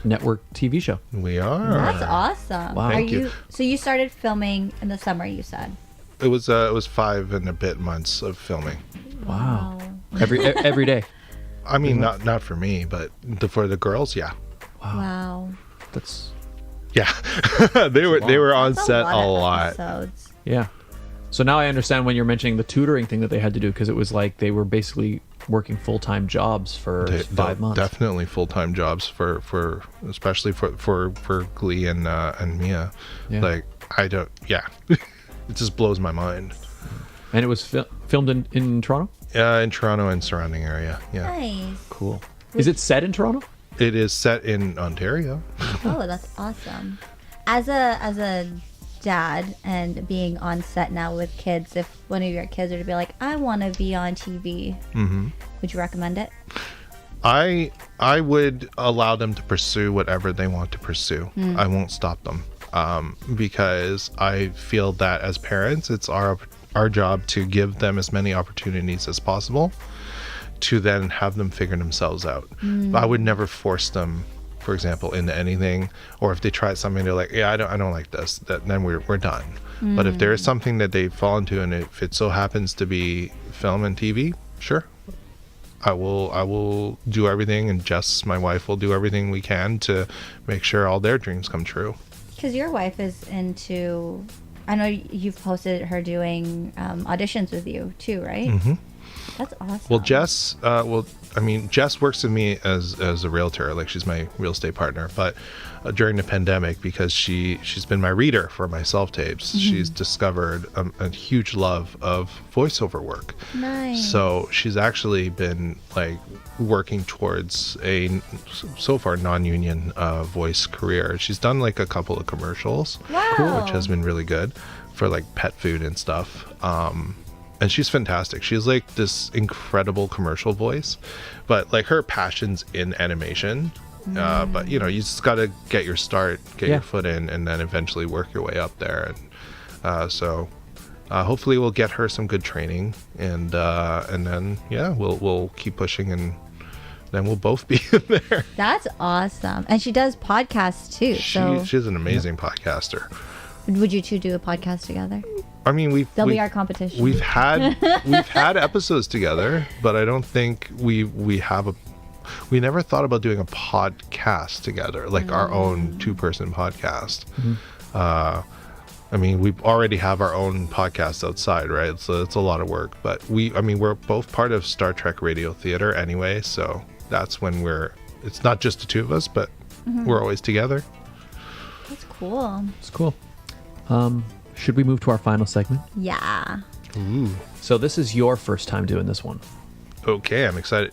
network TV show. We are. That's awesome. Wow. Thank you. So you started filming in the summer, you said? It was 5 and a bit months of filming. Wow. Every day. I mean, not for me, but for the girls, yeah. Wow. That's... Yeah. they were on That's set a of lot. episodes. Yeah. So now I understand when you're mentioning the tutoring thing that they had to do, because it was like they were basically working full-time jobs for 5 months. Definitely full-time jobs for especially for Glee and Mia. Yeah. Like, it just blows my mind. And it was filmed in Toronto? In Toronto and surrounding area. Yeah. Nice. Cool. Is it set in Toronto? It is set in Ontario. Oh, that's awesome. As a dad and being on set now with kids, if one of your kids were to be like, I want to be on TV, would you recommend it? I would allow them to pursue whatever they want to pursue. I won't stop them, because I feel that as parents, it's our job to give them as many opportunities as possible to then have them figure themselves out. I would never force them, for example, into anything, or if they try something, they're like, I don't like this, then we're done. But if there is something that they fall into, and if it so happens to be film and TV, sure, I will do everything, and Jess, my wife, will do everything we can to make sure all their dreams come true. Because your wife is into, I know you've posted her doing auditions with you too, right? That's awesome. Well, Jess, Jess works with me as a realtor. Like, she's my real estate partner. But during the pandemic, because she's been my reader for my self-tapes, she's discovered a huge love of voiceover work. Nice. So she's actually been like working towards a so far non-union voice career. She's done like a couple of commercials, Wow. which has been really good for like pet food and stuff. And she's fantastic. She's like this incredible commercial voice, but like her passion's in animation. But you just got to get your start, your foot in, and then eventually work your way up there. And so hopefully we'll get her some good training, and then we'll keep pushing, and then we'll both be in there. That's awesome. And she does podcasts too. She's an amazing podcaster. Would you two do a podcast together? I mean, They'll be our competition. We've had episodes together, but I don't think we never thought about doing a podcast together, like our own 2-person podcast. I mean, we already have our own podcast outside, right? So it's a lot of work, but we're both part of Star Trek Radio Theater anyway, so that's when it's not just the two of us, but we're always together. That's cool. It's cool. Should we move to our final segment? Yeah. Ooh. So this is your first time doing this one. Okay, I'm excited.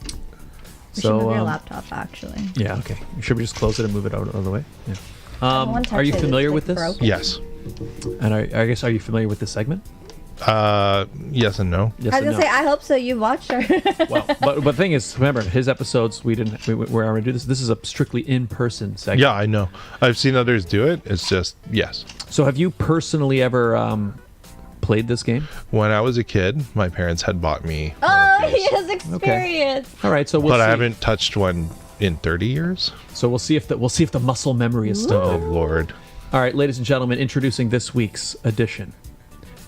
We should move your laptop, actually. Yeah, okay. Should we just close it and move it out of the way? Yeah. Someone Are you touched it, familiar it's, with this? broken. Yes. And I guess, are you familiar with this segment? Yes and no. Yes I was and gonna no. say, I hope so. You watched her. Well, but the thing is, remember, his episodes, we're already do this. This is a strictly in-person segment. Yeah, I know. I've seen others do it. It's just, yes. So have you personally ever played this game? When I was a kid, my parents had bought me. Oh, he has experience. All right, so But I haven't touched one in 30 years. So we'll see if the muscle memory is still Oh, there. Lord. All right, ladies and gentlemen, introducing this week's edition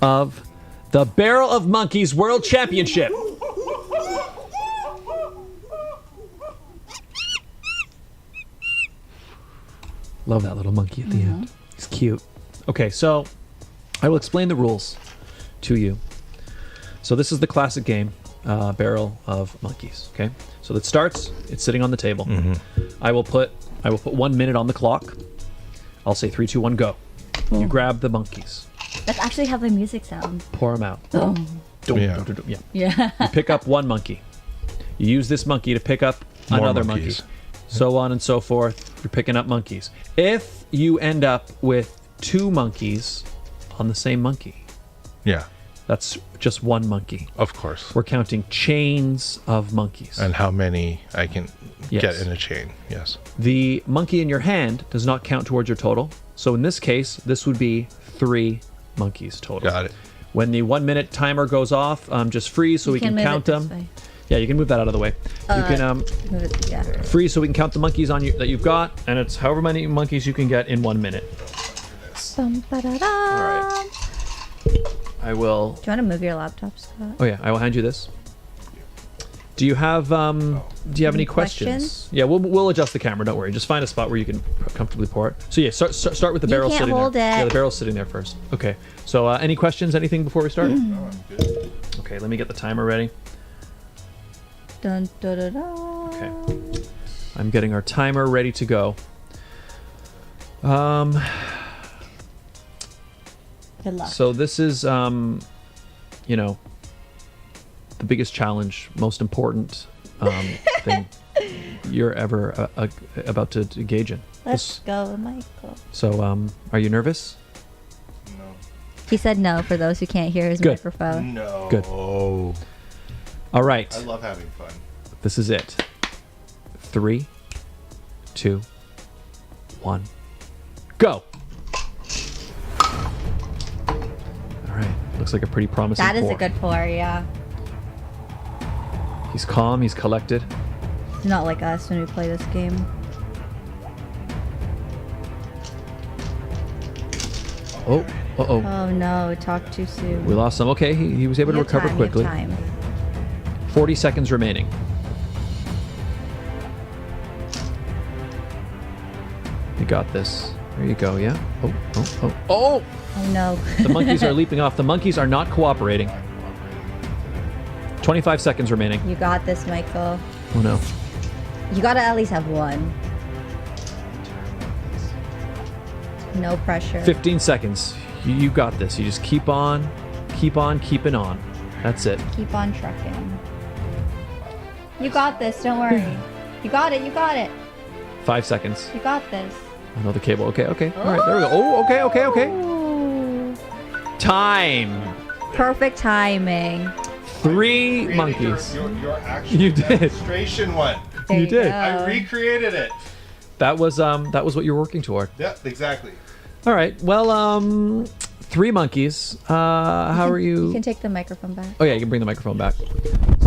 of the Barrel of Monkeys World Championship. Love that little monkey at the end. It's cute. Okay, so I will explain the rules to you. So this is the classic game, Barrel of Monkeys. Okay, So it starts. It's sitting on the table. Mm-hmm. I will put 1 minute on the clock. I'll say 3, 2, 1, go. You grab the monkeys. That's actually how the music sounds. Pour them out. Oh. Yeah. Yeah. You pick up one monkey. You use this monkey to pick up More another monkeys. monkey. So on and so forth. You're picking up monkeys. If you end up with 2 monkeys on the same monkey, Yeah. that's just 1 monkey. Of course. We're counting chains of monkeys. And how many I can Yes. get in a chain. Yes. The monkey in your hand does not count towards your total. So in this case, this would be 3 monkeys total. Got it. When the 1 minute timer goes off, just freeze so we can move count it this them. way. Yeah, you can move that out of the way. You can Move it, yeah. freeze so we can count the monkeys on you that you've got, and it's however many monkeys you can get in 1 minute. Bum, ba-da-da. All right. I will. Do you want to move your laptop, Scott? Oh yeah, I will hand you this. Do you have any questions? Yeah, we'll adjust the camera. Don't worry. Just find a spot where you can comfortably pour it. So yeah, start with the barrel can't sitting hold there. it. Yeah, the barrel's sitting there first. Okay. So any questions? Anything before we start? Okay. Let me get the timer ready. Dun, da, da, da. Okay. I'm getting our timer ready to go. Good luck. So this is, the biggest challenge, most important thing you're ever about to engage in. Let's go, Michael. So, are you nervous? He said no for those who can't hear his Good. microphone. No. Good. Oh. All right. I love having fun. This is it. 3, 2, 1, go. All right. Looks like a pretty promising That is pour. a good pour, yeah. He's calm. He's collected. It's not like us when we play this game. Oh. Uh-oh. Oh no, talk too soon. We lost some. Okay. He was able to You have recover time, you have quickly. time. 40 seconds remaining. You got this. There you go, yeah? Oh. Oh no. The monkeys are leaping off. The monkeys are not cooperating. 25 seconds remaining. You got this, Michael. Oh no. You gotta at least have one. No pressure. 15 seconds. You got this. You just keep on keeping on. That's it. Keep on trucking. You got this, don't worry. You got it, you got it. 5 seconds. You got this. Another cable. Okay. All right, there we go. Oh, okay. Ooh. Time. Perfect timing. 3 monkeys. Your actual You did. demonstration one. There You did. go. I recreated it. That was what you were working toward. Yep, exactly. All right. Well, 3 monkeys. How are you? You can take the microphone back. Oh yeah, you can bring the microphone back.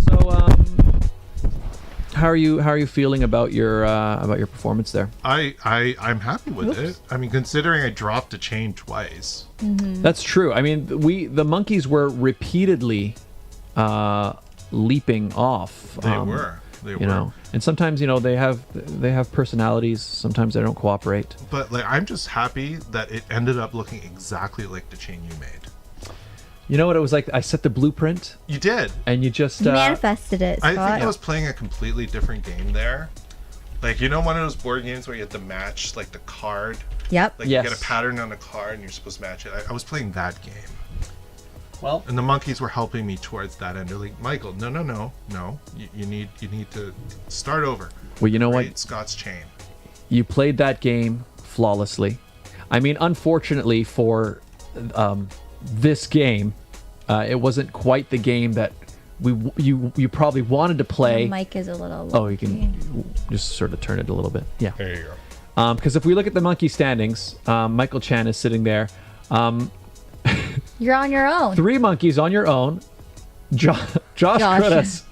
So, how are you feeling about your performance there? I'm happy with it. I mean, considering I dropped a chain twice. That's true. I mean, the monkeys were repeatedly leaping off. They were. You know, and sometimes they have personalities. Sometimes they don't cooperate. But like, I'm just happy that it ended up looking exactly like the chain you made. You know what it was like? I set the blueprint, You did. and you just You manifested it, I Scott. think I was playing a completely different game there. Like, one of those board games where you have to match like the card. Yep. Like Yes. you get a pattern on a card and you're supposed to match it. I was playing that game. well. And the monkeys were helping me towards that end. They're like, Michael, no. You need to start over. Well, you know what? Create Scott's chain. You played that game flawlessly. I mean, unfortunately for this game, it wasn't quite the game that you probably wanted to play. The mic is a little. Oh, you can just sort of turn it a little bit. Yeah. There you go. Because if we look at the monkey standings, Michael Chan is sitting there. You're on your own. 3 monkeys on your own. Josh. Curtis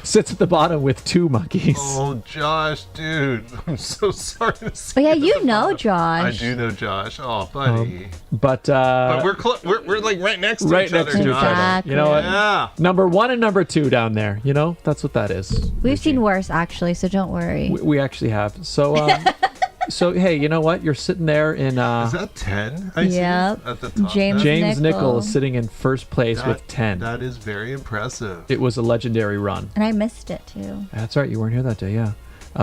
sits at the bottom with 2 monkeys. Oh, Josh, dude. I'm so sorry to see Oh yeah, you you know Josh. I do know Josh. Oh, buddy. But we're like right next to right each next other, to each Josh. other. Exactly. You know what? Yeah. Number 1 and number 2 down there. That's what that is. We've seen worse actually, so don't worry. We actually have. So, So hey, you know what? You're sitting there in. Is that 10? Yep. At the top. James Nickel is sitting in first place with 10. That is very impressive. It was a legendary run. And I missed it too. That's right. You weren't here that day. Yeah.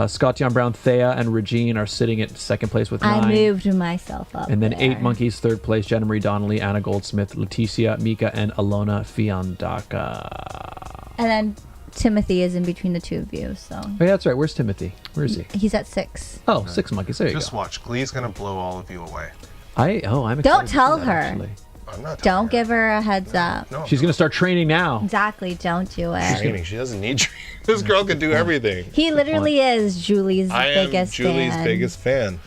Scott, Dion Brown, Thea, and Regine are sitting at second place with 9. I moved myself up. And then there. 8 Monkeys, third place. Jenna Marie Donnelly, Anna Goldsmith, Leticia, Mika, and Alona Fiandaka. And then Timothy is in between the two of you, so. Oh, yeah, that's right. Where's Timothy? Where is he? He's at 6. Oh, 6 Monkeys. There you Just go. watch. Glee's going to blow all of you away. I'm excited Don't to see tell that, her. actually. I'm not Don't give her a heads up. No, She's going to start training now. Exactly. Don't do it. training. She doesn't need training. This girl can do everything. He literally is Julie's biggest am Julie's fan. biggest fan.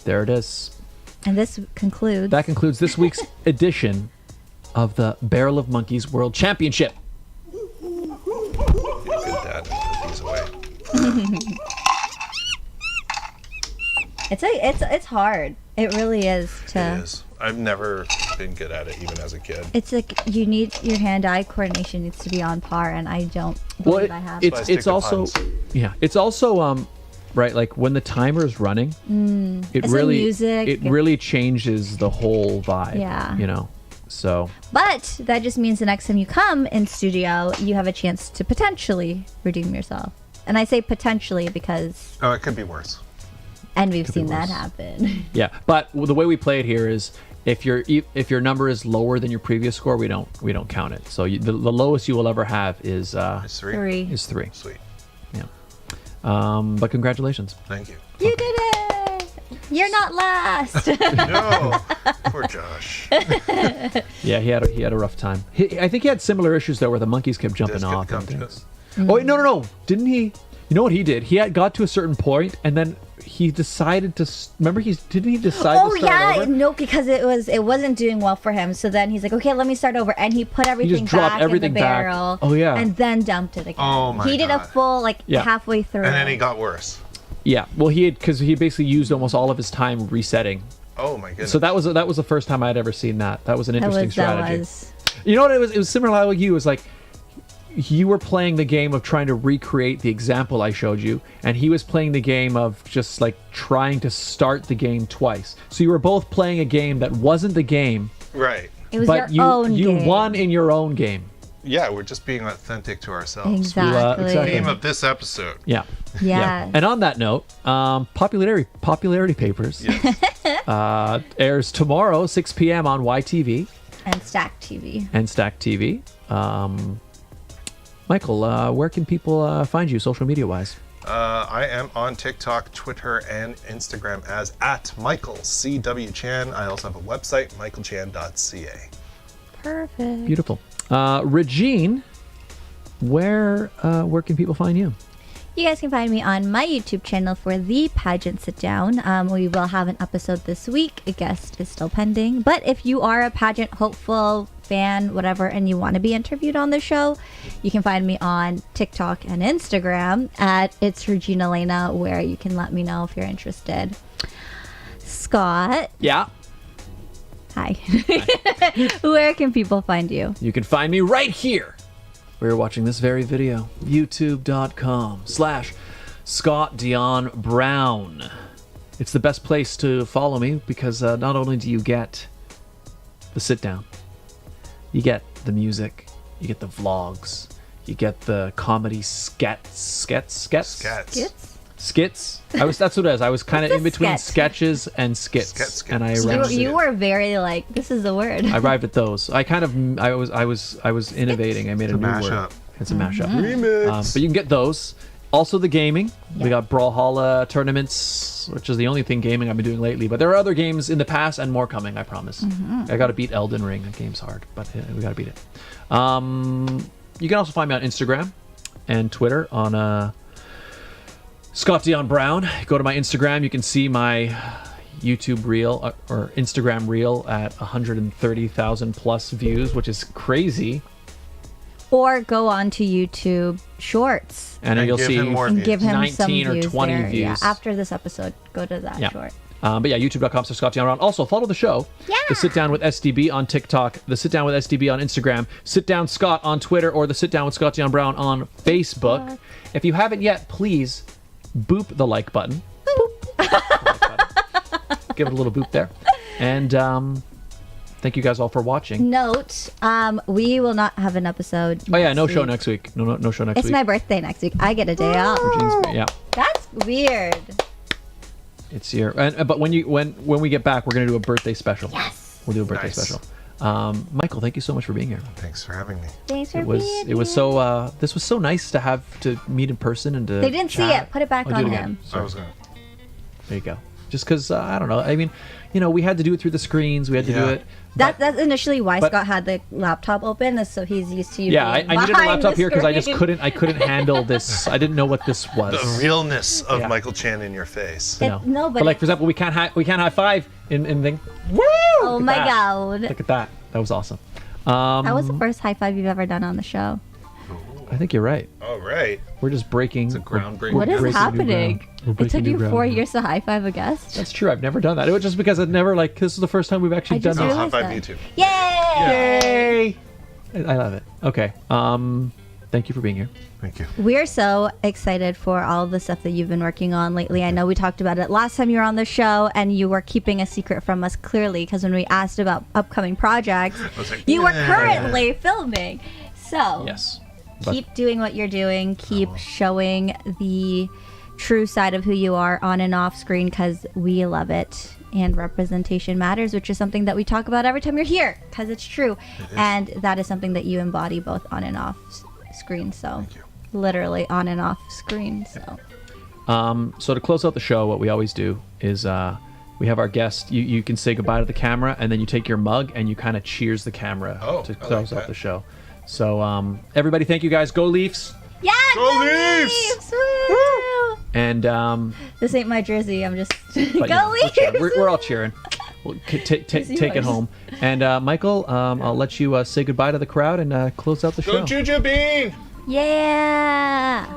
There it is. And this concludes. That concludes this week's edition of the Barrel of Monkeys World Championship. You're a good dad and put these away. It's hard. It really is to. It is. I've never been good at it, even as a kid. It's like you need your hand-eye coordination needs to be on par, and I don't believe I have. That's why I stick It's to also puns. yeah. It's also right, like when the timer is running, it It's the really music. it really changes the whole vibe. Yeah. You know. So But that just means the next time you come in studio, you have a chance to potentially redeem yourself. And I say potentially because, Oh, it could be worse. and we've seen that happen. yeah, but the way we play it here is if your number is lower than your previous score, we don't count it. So the lowest you will ever have is It's 3. 3. is 3. Sweet. Yeah. But congratulations. Thank you. You did it! You're not last. No. Poor Josh. Yeah, he had a rough time. I think he had similar issues though, where the monkeys kept jumping Just off. come and to things. us. Oh wait, no! Didn't he? You know what he did? He had got to a certain point, and then he decided to. Didn't he decide Oh to start yeah, over? no, because it wasn't doing well for him. So then he's like, okay, let me start over, and he put everything dropped back everything in the back. barrel. Oh, yeah. and then dumped it again. Oh, my He did a God. full Yeah. halfway through. And then he got worse. Yeah, well, because he basically used almost all of his time resetting. Oh, my goodness. So that was the first time I'd ever seen that. That was an interesting strategy. That was. You know what? It was similar like you. It was like you were playing the game of trying to recreate the example I showed you, and he was playing the game of just like trying to start the game twice. So you were both playing a game that wasn't the game, Right. It was but your own you game. won in your own game. Yeah, we're just being authentic to ourselves. Exactly. exactly. Theme of this episode. Yeah. Yes. And on that note, Popularity Papers Yes. airs tomorrow, 6 p.m. on YTV And Stack TV. and Stack TV. Michael, where can people find you social media wise? I am on TikTok, Twitter, and Instagram as @MichaelCWChan. I also have a website, michaelchan.ca. Perfect. Beautiful. Regine, where can people find you? You guys can find me on my YouTube channel for The Pageant Sit Down. We will have an episode this week. A guest is still pending. But if you are a pageant hopeful, fan, whatever, and you want to be interviewed on the show, you can find me on TikTok and Instagram at It's Regine Alaina, where you can let me know if you're interested. Scott, Yeah. hi. Where can people find you? You can find me right here where you're watching this very video. YouTube.com/Scott Dion Brown. It's the best place to follow me because not only do you get the sit down, you get the music, you get the vlogs, you get the comedy skits. Skits? That's what it is. I was kind of What's in a between skit? sketches and skits, Skit. and I You- arrived. You were very like, this is the word. I arrived at those. I was innovating. I made a It's a new word. mashup. It's a mashup. Remix. But you can get those. Also the gaming. We got Brawlhalla tournaments, which is the only thing gaming I've been doing lately. But there are other games in the past and more coming, I promise. I got to beat Elden Ring. That game's hard, but we got to beat it. You can also find me on Instagram and Twitter on Scott Dion Brown. Go to my Instagram. You can see my YouTube reel or Instagram reel at 130,000 plus views, which is crazy. Or go on to YouTube Shorts And And you'll give see him more and views. give him 19 some or views 20 there. Yeah, views. after this episode, go to that Yeah. short. But yeah, youtube.com/Scott Dion Brown. Also, follow the show. Yeah. The Sit Down with SDB on TikTok, The Sit Down with SDB on Instagram, Sit Down Scott on Twitter, or The Sit Down with Scott Dion Brown on Facebook. If you haven't yet, please boop the like button. Boop. give it a little boop there. And thank you guys all for watching. Note, we will not have an episode. Oh yeah, no show next week. No show next week. It's my birthday next week. I get a day off. Regine's, yeah. That's weird. It's here. But when we get back, we're gonna do a birthday special. Yes. We'll do a birthday special. Michael, thank you so much for being here. Thanks for having me. Thanks for being here. It was so. This was so nice to meet in person and to. They didn't see it. Put it back on him. I was gonna. There you go. Just because I don't know. I mean, we had to do it through the screens. We had to do it. That's initially why Scott had the laptop open, so he's used to you. Yeah, I needed a laptop here because I just couldn't. I couldn't handle this. I didn't know what this was. The realness of Michael Chan in your face. No, but like for example, we can't high five in thing. Woo! Oh my God! Look at that. That was awesome. That was the first high five you've ever done on the show. I think you're right. All right. We're just breaking. It's a groundbreaking. What is breaking happening? It took you 4 ground. years to high five a guest. That's true. I've never done that. It was just because I'd never this is the first time we've actually done just this. High realized five that. you too. Yay! I love it. Okay. Thank you for being here. Thank you. We're so excited for all of the stuff that you've been working on lately. I know we talked about it last time you were on the show, and you were keeping a secret from us clearly because when we asked about upcoming projects, you were currently filming. So Yes. keep doing what you're doing. Keep showing the true side of who you are on and off screen because we love it. And representation matters, which is something that we talk about every time you're here because it's true. And that is something that you embody both on and off screen. So literally on and off screen. So to close out the show, what we always do is we have our guest. You can say goodbye to the camera, and then you take your mug and you kind of cheers the camera to close out the show. So everybody, thank you guys. Go Leafs! Yeah, Go Leafs! Woo! And This ain't my jersey. I'm just but, go Leafs! we're all cheering. We'll take it home. And Michael, I'll let you say goodbye to the crowd and close out the show. Go Juju Bean! Yeah.